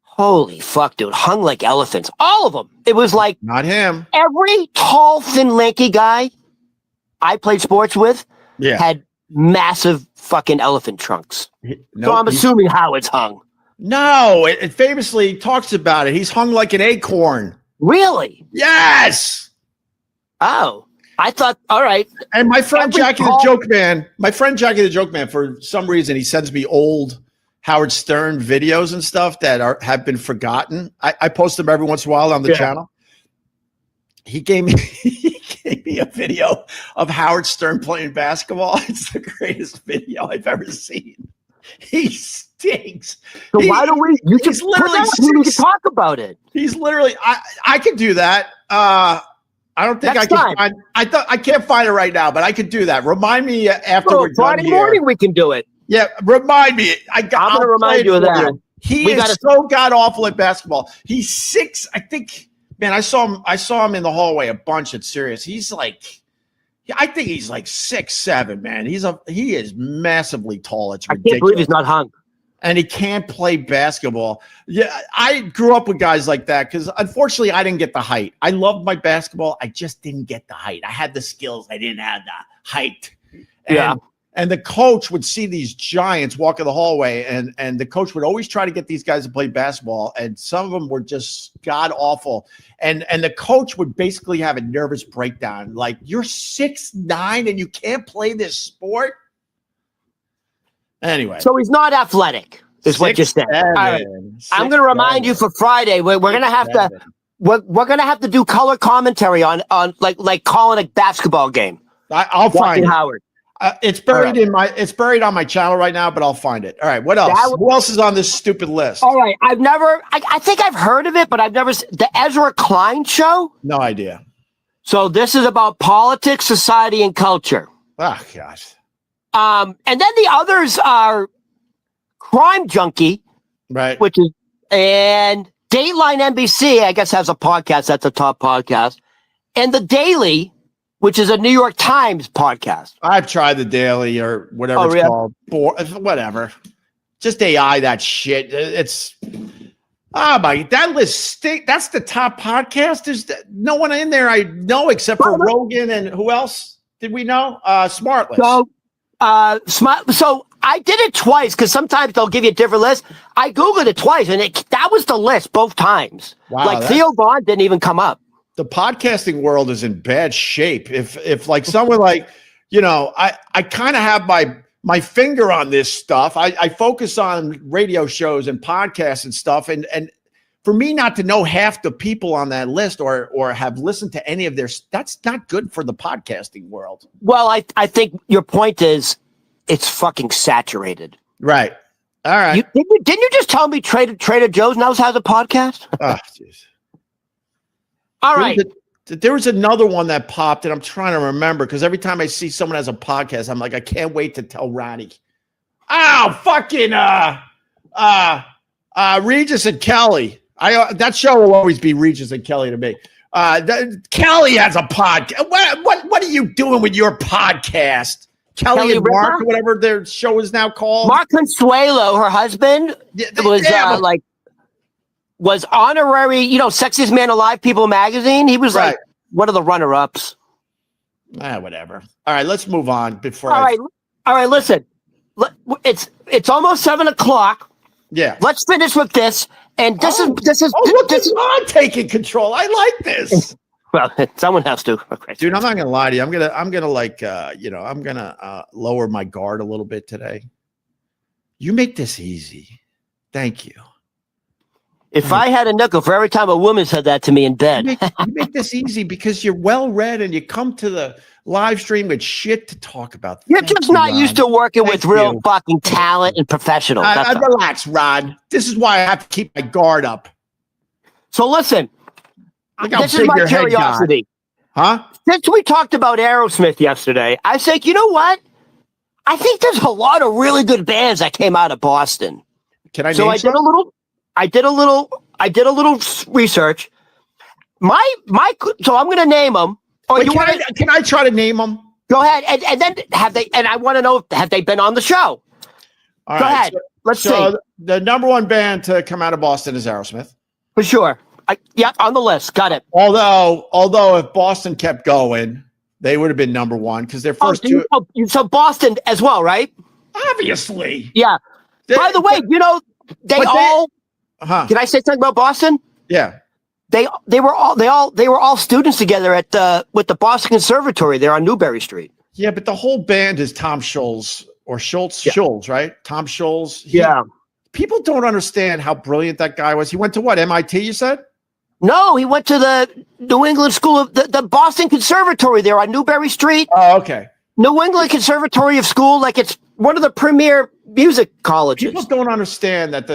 Holy fuck, dude. Hung like elephants. All of them. It was like. Not him. Every tall, thin, lanky guy I played sports with had massive fucking elephant trunks. So I'm assuming Howard's hung. No, it famously talks about it. He's hung like an acorn. Really? Yes. Oh, I thought, all right. And my friend Jackie the Joke Man, for some reason, he sends me old Howard Stern videos and stuff that have been forgotten. I post them every once in a while on the channel. He gave me a video of Howard Stern playing basketball. It's the greatest video I've ever seen. He stinks. So why don't we? You can talk about it. He's literally. I could do that. I don't think I can find. I can't find it right now, but I could do that. Remind me after we're done Friday morning we can do it. Yeah, remind me. I'm going to remind you of that. He is so god awful at basketball. He's 6. I think. Man, I saw him in the hallway a bunch at Sirius. He's like, I think he's like 6'7", man. He is massively tall. It's ridiculous. I can't believe he's not hung. And he can't play basketball. Yeah, I grew up with guys like that because unfortunately I didn't get the height. I loved my basketball. I just didn't get the height. I had the skills. I didn't have the height. And the coach would see these giants walk in the hallway, and the coach would always try to get these guys to play basketball. And some of them were just god awful. And the coach would basically have a nervous breakdown. Like, you're 6'9" and you can't play this sport. Anyway, so he's not athletic, is what you said. All right. I'm going to remind you for Friday. We're going to have to. We're going to have to do color commentary on like calling a basketball game. I'll find it. Howard. It's buried it's buried on my channel right now, but I'll find it. All right. What else? Who else is on this stupid list? All right. I think I've heard of it, but I've never the Ezra Klein show. No idea. So this is about politics, society, and culture. Oh gosh. And then the others are Crime Junkie, right? Which is and Dateline NBC, I guess, has a podcast. That's a top podcast, and The Daily, which is a New York Times podcast. I've tried The Daily or whatever it's called. Whatever. Just AI that shit. It's that list. That's the top podcast. There's no one in there I know except for Rogan and who else did we know? Smartless. So I did it twice because sometimes they'll give you a different list. I Googled it twice and that was the list both times. Wow, like Theo Vaughn didn't even come up. The podcasting world is in bad shape. If like someone like, I kind of have my finger on this stuff. I focus on radio shows and podcasts and stuff. And for me not to know half the people on that list or have listened to any of that's not good for the podcasting world. Well, I think your point is it's fucking saturated. Right. All right. Didn't you just tell me Trader Joe's now has a podcast? Oh, jeez. All right. There was another one that popped, and I'm trying to remember because every time I see someone has a podcast, I'm like, I can't wait to tell Ronnie. Oh, fucking Regis and Kelly. That show will always be Regis and Kelly to me. Kelly has a podcast. What are you doing with your podcast? Kelly and Mark, or whatever their show is now called. Mark Consuelo, her husband, was honorary, Sexiest Man Alive People magazine. He was like one of the runner-ups. Whatever. All right, let's move on before. All right. Listen, it's almost 7:00. Yeah. Let's finish with this. And this is. Look at Ron taking control. I like this. Well, someone has to. Okay. Dude, I'm not gonna lie to you. I'm gonna lower my guard a little bit today. You make this easy. Thank you. If I had a nickel for every time a woman said that to me in bed. You make this easy because you're well-read and you come to the live stream with shit to talk about. You're just not used to working with real fucking talent and professionals. Relax, Rod. This is why I have to keep my guard up. So listen, this is my curiosity. Huh? Since we talked about Aerosmith yesterday, I said, you know what? I think there's a lot of really good bands that came out of Boston. Can I name some? I did a little research. So I'm going to name them. Can I try to name them? Go ahead. And then I want to know, have they been on the show? Go ahead. Let's see. The number one band to come out of Boston is Aerosmith. For sure. On the list. Got it. Although if Boston kept going, they would have been number one because their first two. So Boston as well, right? Obviously. Yeah. By the way, Can I say something about Boston? Yeah. They were all students together with the Boston Conservatory there on Newbury Street. Yeah, but the whole band is Tom Scholz or Schultz, right? Tom Scholz. People don't understand how brilliant that guy was. He went to what, MIT, you said? No, he went to the New England School of the Boston Conservatory there on Newbury Street. Oh, okay. New England Conservatory of School, like it's one of the premier music colleges. People don't understand that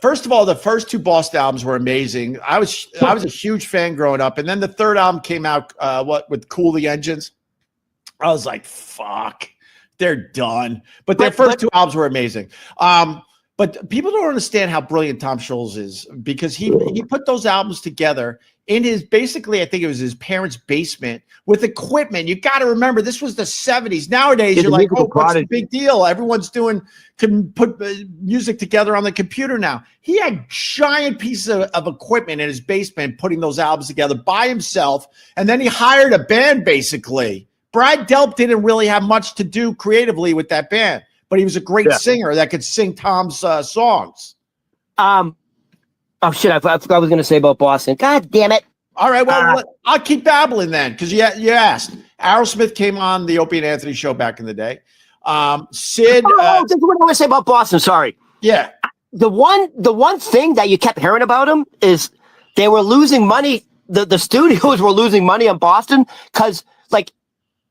first of all, the first two Boston albums were amazing. I was a huge fan growing up, and then the third album came out with Cool the Engines. I was like, fuck. they're done. But their first two albums were amazing. But people don't understand how brilliant Tom Scholz is, because he put those albums together in his, basically, I think it was his parents' basement with equipment. You got to remember, this was the 70s. Nowadays, you're like, oh, what's the big deal? Everyone's can put music together on the computer now. He had giant pieces of equipment in his basement putting those albums together by himself. And then he hired a band, basically. Brad Delp didn't really have much to do creatively with that band, but he was a great singer that could sing Tom's songs. Oh, shit, I forgot I was going to say about Boston. God damn it. All right, well, I'll keep babbling then, because you asked. Aerosmith came on the Opie and Anthony show back in the day. Sid. This is what I want to say about Boston, sorry. Yeah. The one thing that you kept hearing about them is they were losing money. The studios were losing money on Boston because, like,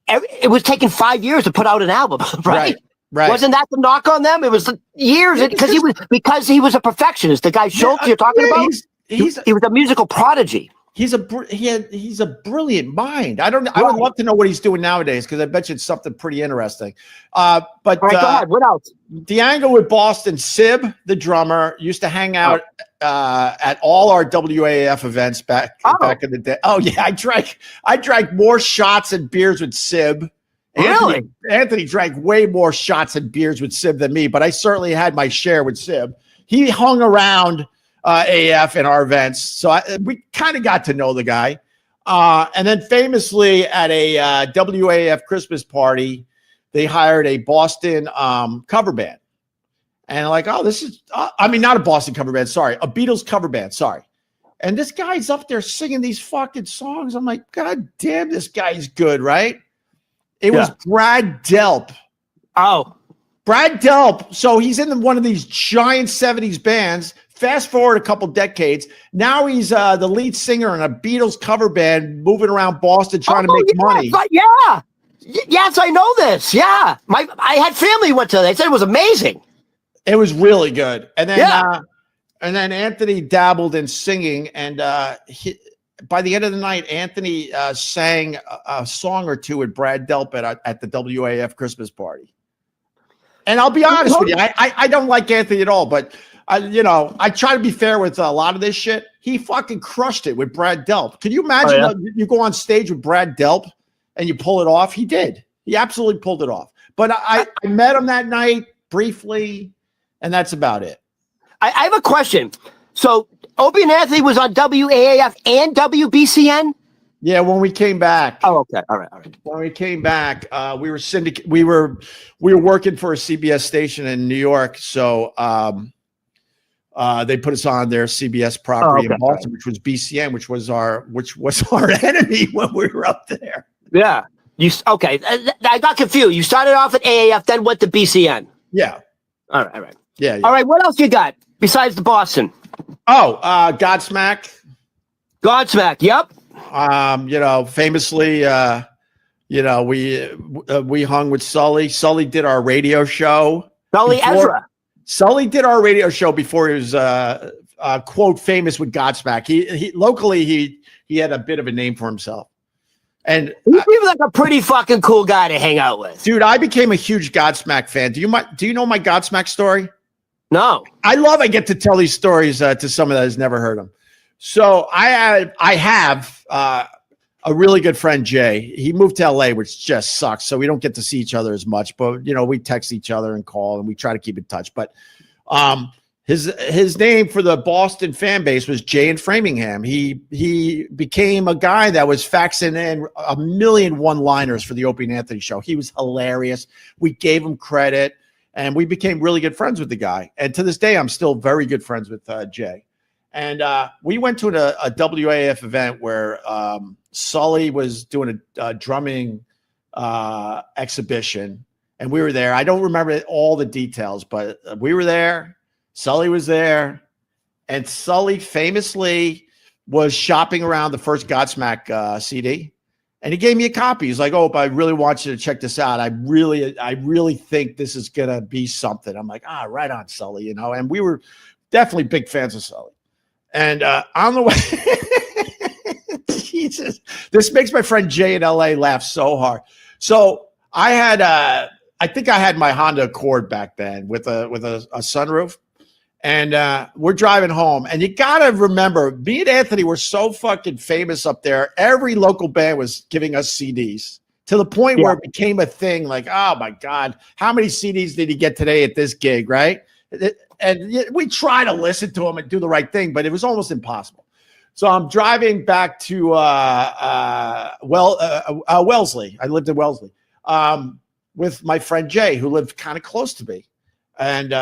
it was taking 5 years to put out an album, right? Right. Wasn't that the knock on them? It was years because he was a perfectionist. The guy Schultz you're talking about, he was a musical prodigy. He's a brilliant mind. I would love to know what he's doing nowadays, because I bet you it's something pretty interesting. But all right, go ahead. What else? The angle with Boston, Sib, the drummer, used to hang out at all our WAAF events back in the day. Oh yeah, I drank more shots and beers with Sib. Really? Anthony drank way more shots and beers with Sib than me, but I certainly had my share with Sib. He hung around AF in our events, so we kind of got to know the guy. And then famously at a WAF Christmas party, they hired a Boston cover band. And like, oh, this is, not a Boston cover band, sorry, a Beatles cover band, sorry. And this guy's up there singing these fucking songs. I'm like, God damn, this guy's good, right? It was Brad Delp. Oh. Brad Delp. So he's in one of these giant 70s bands. Fast forward a couple decades. Now he's the lead singer in a Beatles cover band moving around Boston trying to make money. Yeah. Yes, I know this. Yeah. I had family who went to that. They said it was amazing. It was really good. And then Anthony dabbled in singing, and by the end of the night, Anthony sang a song or two with Brad Delp at the WAF Christmas party. And I'll be honest with you, I don't like Anthony at all, but I try to be fair with a lot of this shit. He fucking crushed it with Brad Delp. Can you imagine you go on stage with Brad Delp and you pull it off? He did. He absolutely pulled it off. But I met him that night briefly, and that's about it. I have a question. So Opie and Anthony was on WAAF and WBCN? Yeah, when we came back. Oh, okay. All right. When we came back, we were working for a CBS station in New York, so they put us on their CBS property in Boston, which was BCN, which was our enemy when we were up there. Yeah. I got confused. You started off at AAF, then went to BCN. Yeah. All right. Yeah. All right. What else you got besides the Boston? Oh, Godsmack. Godsmack. Yep. Famously, we hung with Sully. Sully did our radio show. Sully did our radio show before he was quote famous with Godsmack. He locally he had a bit of a name for himself. And he was like a pretty fucking cool guy to hang out with. Dude, I became a huge Godsmack fan. Do you know my Godsmack story? No. I get to tell these stories to someone that has never heard them. So I have a really good friend, Jay. He moved to LA, which just sucks. So we don't get to see each other as much, but we text each other and call, and we try to keep in touch. But his name for the Boston fan base was Jay in Framingham. He became a guy that was faxing in 1,000,000 one-liners for the Opie and Anthony show. He was hilarious. We gave him credit, and we became really good friends with the guy. And to this day, I'm still very good friends with Jay. And we went to a WAF event where Sully was doing a drumming exhibition, and we were there. I don't remember all the details, but we were there. Sully was there, and Sully famously was shopping around the first Godsmack CD, and he gave me a copy. He's like, "Oh, but I really want you to check this out. I really think this is gonna be something." I'm like, right on, Sully," And we were definitely big fans of Sully. And on the way, Jesus, this makes my friend Jay in LA laugh so hard. So I had I think I had my Honda Accord back then with a sunroof. And we're driving home. And you got to remember, me and Anthony were so fucking famous up there. Every local band was giving us CDs to the point where it became a thing. Like, oh, my God, how many CDs did he get today at this gig, right? And we try to listen to them and do the right thing, but it was almost impossible. So I'm driving back to Wellesley. I lived in Wellesley with my friend Jay, who lived kind of close to me. And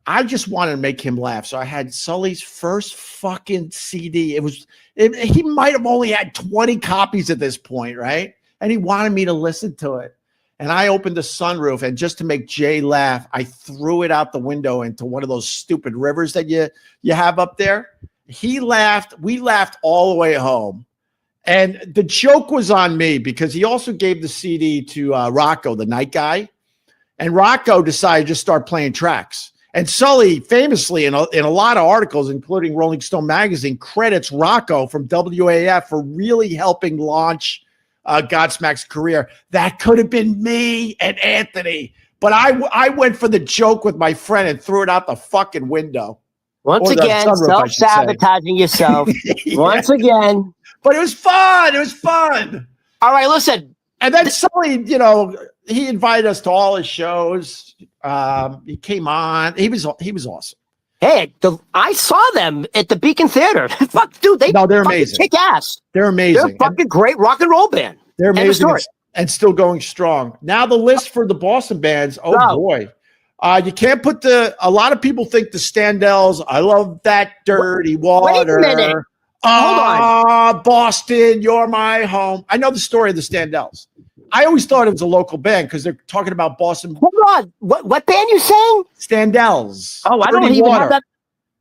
I just wanted to make him laugh. So I had Sully's first fucking CD. He might have only had 20 copies at this point, right? And he wanted me to listen to it. And I opened the sunroof, and just to make Jay laugh, I threw it out the window into one of those stupid rivers that you have up there. He laughed. We laughed all the way home. And the joke was on me because he also gave the CD to Rocco, the night guy. And Rocco decided to just start playing tracks. And Sully famously in a lot of articles, including Rolling Stone magazine, credits Rocco from WAF for really helping launch Godsmack's career. That could have been me and Anthony. But I went for the joke with my friend and threw it out the fucking window. Once again, self-sabotaging yourself. Once again. But it was fun. It was fun. All right, listen. And then Sully, he invited us to all his shows. He came on. He was awesome. Hey, I saw them at the Beacon Theater. Fuck, dude, they're amazing. Kick ass. They're amazing. They're fucking great rock and roll band. They're amazing and still going strong. Now the list for the Boston bands. Oh boy. You can't put a lot of people think the Standells, I love that dirty water. Wait a minute. Hold on. Boston, you're my home. I know the story of the Standells. I always thought it was a local band because they're talking about Boston. Hold on. What band you saying? Standells. Oh, I don't even have that.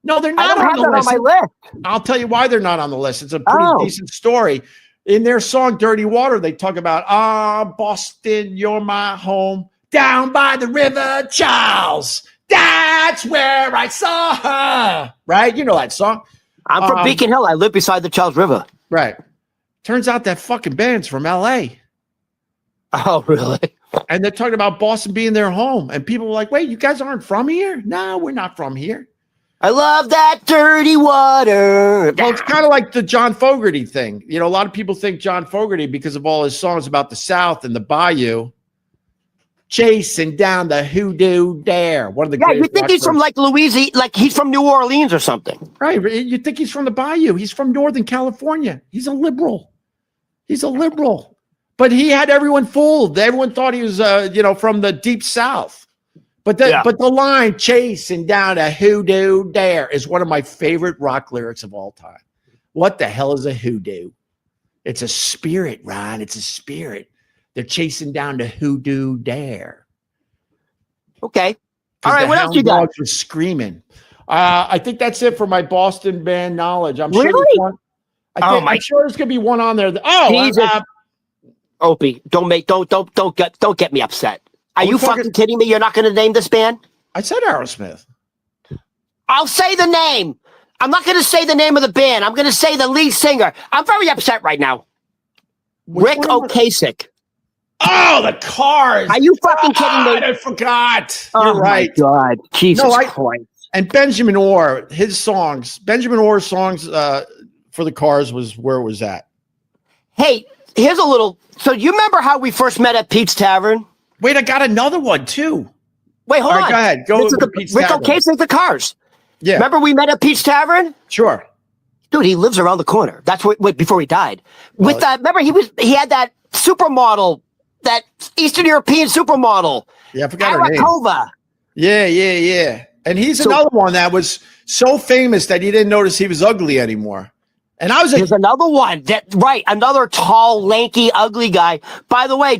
No, they're not on my list. I'll tell you why they're not on the list. It's a pretty decent story. In their song Dirty Water, they talk about, Boston, you're my home. Down by the River Charles. That's where I saw her. Right? You know that song. I'm from Beacon Hill. I live beside the Charles River. Right. Turns out that fucking band's from L.A. Oh, really? And they're talking about Boston being their home. And people were like, wait, you guys aren't from here? No, we're not from here. I love that dirty water. Well, it's kind of like the John Fogerty thing. A lot of people think John Fogerty, because of all his songs about the South and the Bayou, chasing down the hoodoo dare. One of the you think he's from like Louisiana, like he's from New Orleans or something. Right. You think he's from the Bayou. He's from Northern California. He's a liberal. But he had everyone fooled. Everyone thought he was, from the deep South. But the line "chasing down a hoodoo dare" is one of my favorite rock lyrics of all time. What the hell is a hoodoo? It's a spirit, Ron. It's a spirit. They're chasing down the hoodoo dare. Okay. All right. What else you got? Dogs were screaming. I think that's it for my Boston band knowledge. I'm really? Sure I'm sure there's gonna be one on there. Opie, don't get me upset. Are you fucking kidding me? You're not going to name this band? I said Aerosmith. I'll say the name. I'm not going to say the name of the band. I'm going to say the lead singer. I'm very upset right now. Rick Ocasek. Oh, the Cars. Are you fucking kidding me? I forgot. Oh, You're right. My God. Jesus Christ. And Benjamin Orr, Benjamin Orr's songs for the Cars was where it was at. Hey, here's a little. So you remember how we first met at Pete's Tavern? Wait, I got another one too. Wait, hold on. Go ahead. Go to Pete's Tavern. Rick Ocasek, the Cars. Yeah. Remember we met at Pete's Tavern? Sure. Dude, he lives around the corner. That's what before he died. With that, remember he had that supermodel, that Eastern European supermodel. Yeah, I forgot her name. Arakova. Yeah. And he's another one that was so famous that he didn't notice he was ugly anymore. And there's another one another tall, lanky, ugly guy. By the way,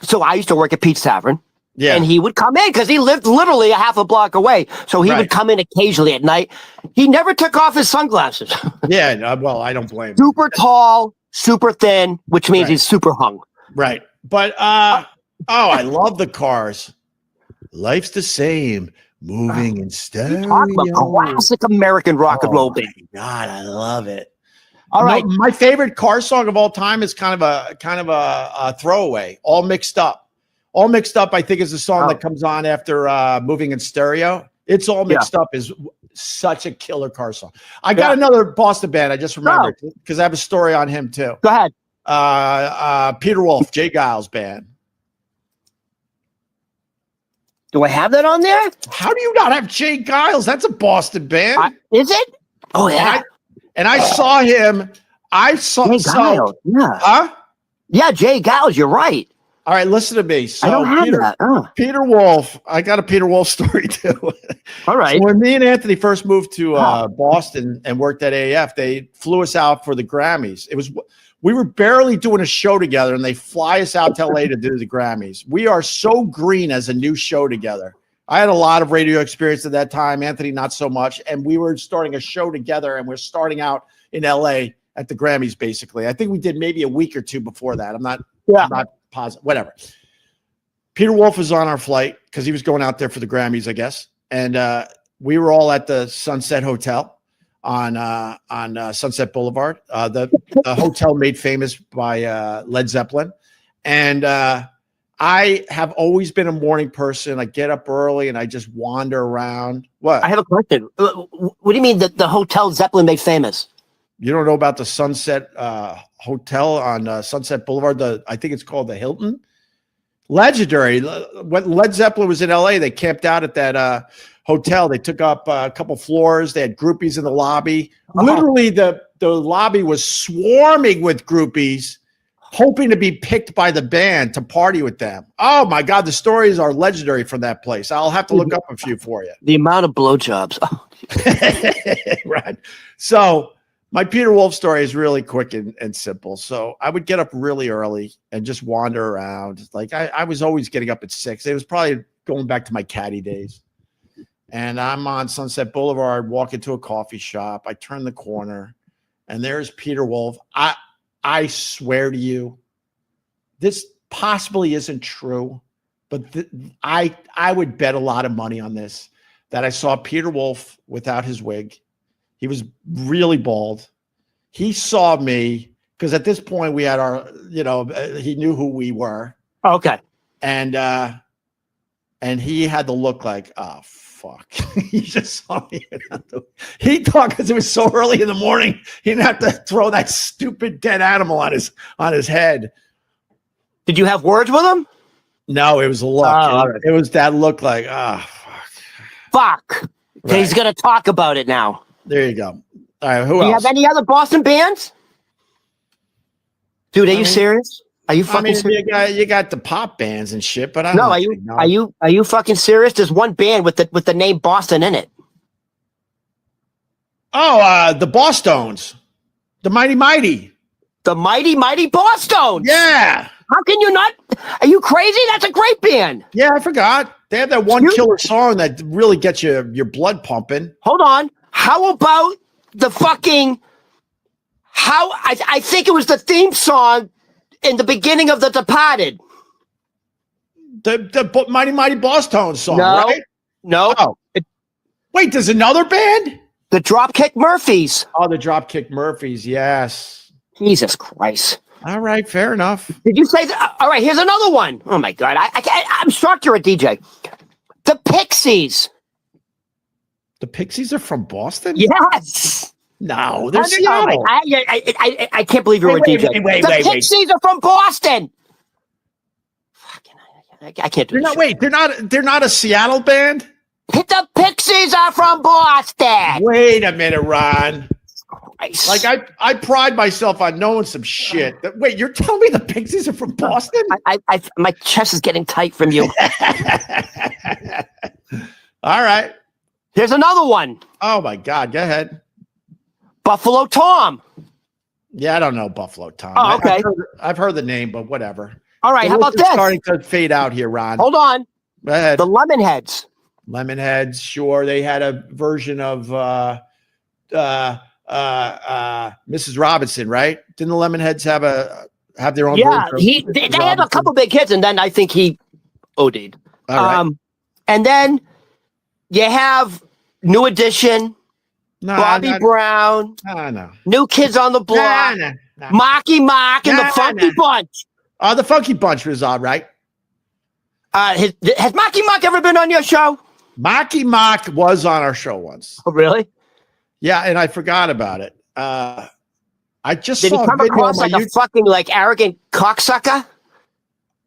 so I used to work at Pete's Tavern. Yeah. And he would come in because he lived literally a half a block away. So he would come in occasionally at night. He never took off his sunglasses. Yeah, well, I don't blame him. Super tall, super thin, which means he's super hung. Right. But I love the Cars. Life's the same. Moving in stereo. Talk about classic American rock and roll band. God, I love it. All right. My favorite Cars song of all time is kind of a throwaway, All Mixed Up. All Mixed Up, I think, is the song that Oh. comes on after Moving in Stereo. It's All Mixed Up is such a killer car song. I got another Boston band. I just remembered because I have a story on him too. Go ahead. Peter Wolf, Jay Giles band. Do I have that on there? How do you not have Jay Giles? That's a Boston band. Is it? Oh yeah. And I saw him. I saw Jay Giles. Yeah. Huh? Yeah, Jay Giles. You're right. All right, listen to me. So I don't have that. Peter Wolf. I got a Peter Wolf story too. All right. So when me and Anthony first moved to Boston and worked at AAF, they flew us out for the Grammys. We were barely doing a show together, and they fly us out to LA to do the Grammys. We are so green as a new show together. I had a lot of radio experience at that time. Anthony, not so much. And we were starting a show together, and we're starting out in LA at the Grammys, basically. I think we did maybe a week or two before that. I'm not positive. Whatever. Peter Wolf was on our flight because he was going out there for the Grammys, I guess. And we were all at the Sunset Hotel on Sunset Boulevard, the hotel made famous by Led Zeppelin. And I have always been a morning person. I get up early and I just wander around. What? I have a question. What do you mean that the hotel Zeppelin made famous? You don't know about the Sunset Hotel on Sunset Boulevard? I think it's called the Hilton. Legendary. When Led Zeppelin was in LA, they camped out at that hotel. They took up a couple floors. They had groupies in the lobby. Literally, the lobby was swarming with groupies, hoping to be picked by the band to party with them. Oh my God, the stories are legendary from that place. I'll have to look up a few for you. The amount of blowjobs. Right. So my Peter Wolf story is really quick and simple. So I would get up really early and just wander around. Like I was always getting up at 6. It was probably going back to my caddy days. And I'm on Sunset Boulevard, walk into a coffee shop. I turn the corner and there's Peter Wolf. I swear to you, this possibly isn't true, but I would bet a lot of money on this, that I saw Peter Wolf without his wig. He was really bald. He saw me because at this point we had our, he knew who we were. Okay. And he had the look like, oh, fuck. He just saw me. He thought because it was so early in the morning, he didn't have to throw that stupid dead animal on his head. Did you have words with him? No, it was a look. It was that look like, fuck. Right. He's going to talk about it now. There you go. All right, who else? Do you have any other Boston bands? Dude, are you serious? Are you fucking serious? You got the pop bands and shit, but I don't know. Are you fucking serious? There's one band with the name Boston in it. Oh, the Bosstones. The Mighty Mighty. The Mighty Mighty Bosstones. Yeah. How can you not? Are you crazy? That's a great band. Yeah, I forgot. They have that one killer song that really gets your blood pumping. Hold on. How about the fucking I think it was the theme song in the beginning of The Departed. The Mighty Mighty Bosstones song, no, right? No. Oh. Wait, there's another band? The Dropkick Murphys. Oh, the Dropkick Murphys, yes. Jesus Christ. All right, fair enough. Did you say that? All right, here's another one. Oh my God, I'm shocked you're a DJ. The Pixies. The Pixies are from Boston? Yes. No, they're Seattle. I can't believe you're a DJ. Wait. The Pixies are from Boston. Fucking, I can't do this. They're not a Seattle band? The Pixies are from Boston. Wait a minute, Ron. Christ. Like I pride myself on knowing some shit. Wait, you're telling me the Pixies are from Boston? My chest is getting tight from you. All right. Here's another one. Oh my God, go ahead. Buffalo Tom. Yeah, I don't know Buffalo Tom. Oh, okay. I've heard the name, but whatever. All right, how about this? Starting to fade out here, Ron. Hold on. Go ahead. The Lemonheads. Lemonheads, sure. They had a version of Mrs. Robinson, right? Didn't the Lemonheads have their own version? They had a couple big hits, and then I think he OD'd. All right. And then you have New Edition, Bobby Brown, New Kids on the Block, Marky Mark, and the Funky Bunch. Oh, the Funky Bunch was all right. Has Marky Mark ever been on your show? Marky Mark was on our show once. Oh, really? Yeah, and I forgot about it. I just Did he saw come a video across on my like a fucking like arrogant cocksucker?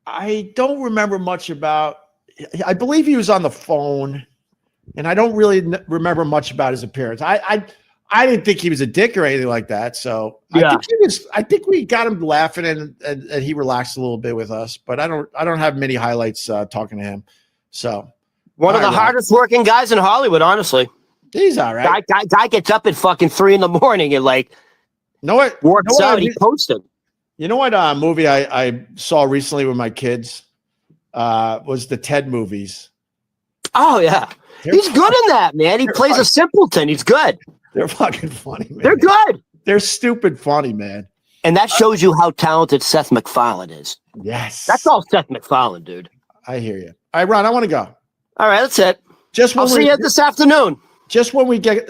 I don't remember much about. I believe he was on the phone, and I don't really remember much about his appearance. I didn't think he was a dick or anything like that. So Yeah. I think we got him laughing and he relaxed a little bit with us. But I don't have many highlights talking to him. So one of the hardest working guys in Hollywood, honestly. He's all right. Guy gets up at fucking 3 a.m. and like, works out. He posted. You know what movie I saw recently with my kids was the Ted movies. Oh yeah, he's good in that, man. He plays a simpleton. He's good. They're fucking funny, man. They're good. They're stupid funny, man. And that shows you how talented Seth MacFarlane is. Yes, that's all Seth MacFarlane, dude. I hear you. All right, Ron, I want to go. All right, that's it. I'll see you this afternoon. Just when we get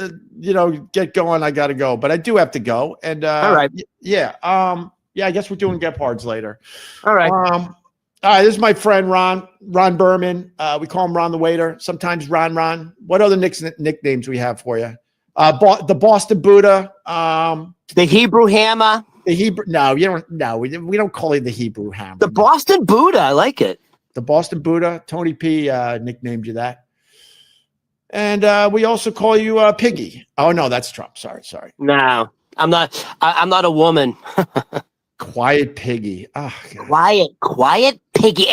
going, I got to go, but I do have to go. And all right, yeah, I guess we're doing Gephards later. All right. All right, this is my friend Ron Berman. We call him Ron the Waiter. Sometimes Ron. What other nicknames we have for you? The Boston Buddha. The Hebrew Hammer. The Hebrew. No, you don't. No, we don't call him the Hebrew Hammer. The Boston Buddha. I like it. The Boston Buddha. Tony P. Nicknamed you that. And we also call you Piggy. Oh no, that's Trump. Sorry. No, I'm not. I'm not a woman. Quiet Piggy. Oh, quiet Piggy.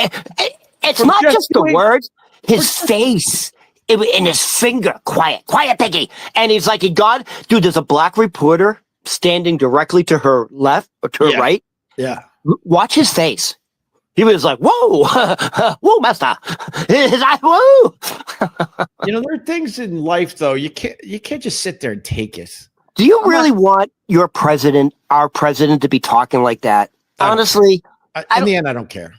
It's not just the words. His face in his finger. Quiet Piggy. And he's like, dude, there's a black reporter standing directly to her left or to her right. Yeah. Watch his face. He was like, whoa, whoa, master. His eye, whoa. There are things in life, though. You can't just sit there and take it. Do you really want our president, to be talking like that? Honestly, in the end, I don't care.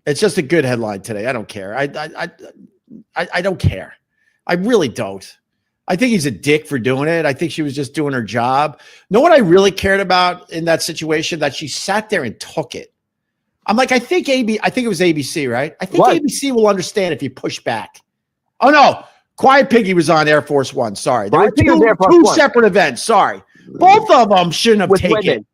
It's just a good headline today. I don't care. I don't care. I really don't. I think he's a dick for doing it. I think she was just doing her job. Know what I really cared about in that situation? That she sat there and took it. I'm like, I think it was ABC, right? I think ABC will understand if you push back. Oh no. Quiet Piggy was on Air Force One. Sorry. There were two separate events. Sorry. Both of them shouldn't have taken it.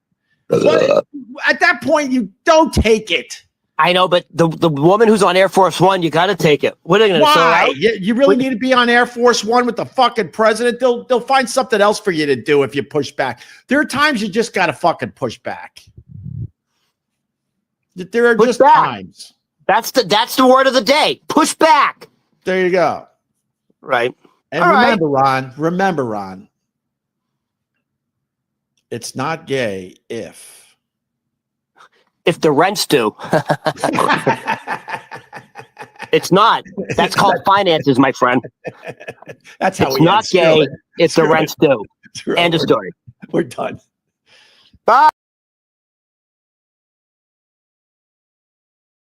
But at that point, you don't take it. I know, but the woman who's on Air Force One, you got to take it. What are they going to say? Why? You really need to be on Air Force One with the fucking president? They'll find something else for you to do if you push back. There are times you just got to fucking push back. There are just times. That's the word of the day. Push back. There you go. Right. And remember, Ron, it's not gay if the rent's due. It's not. That's called finances, my friend. That's how it's not gay if the rent's due. End of story. We're done. Bye.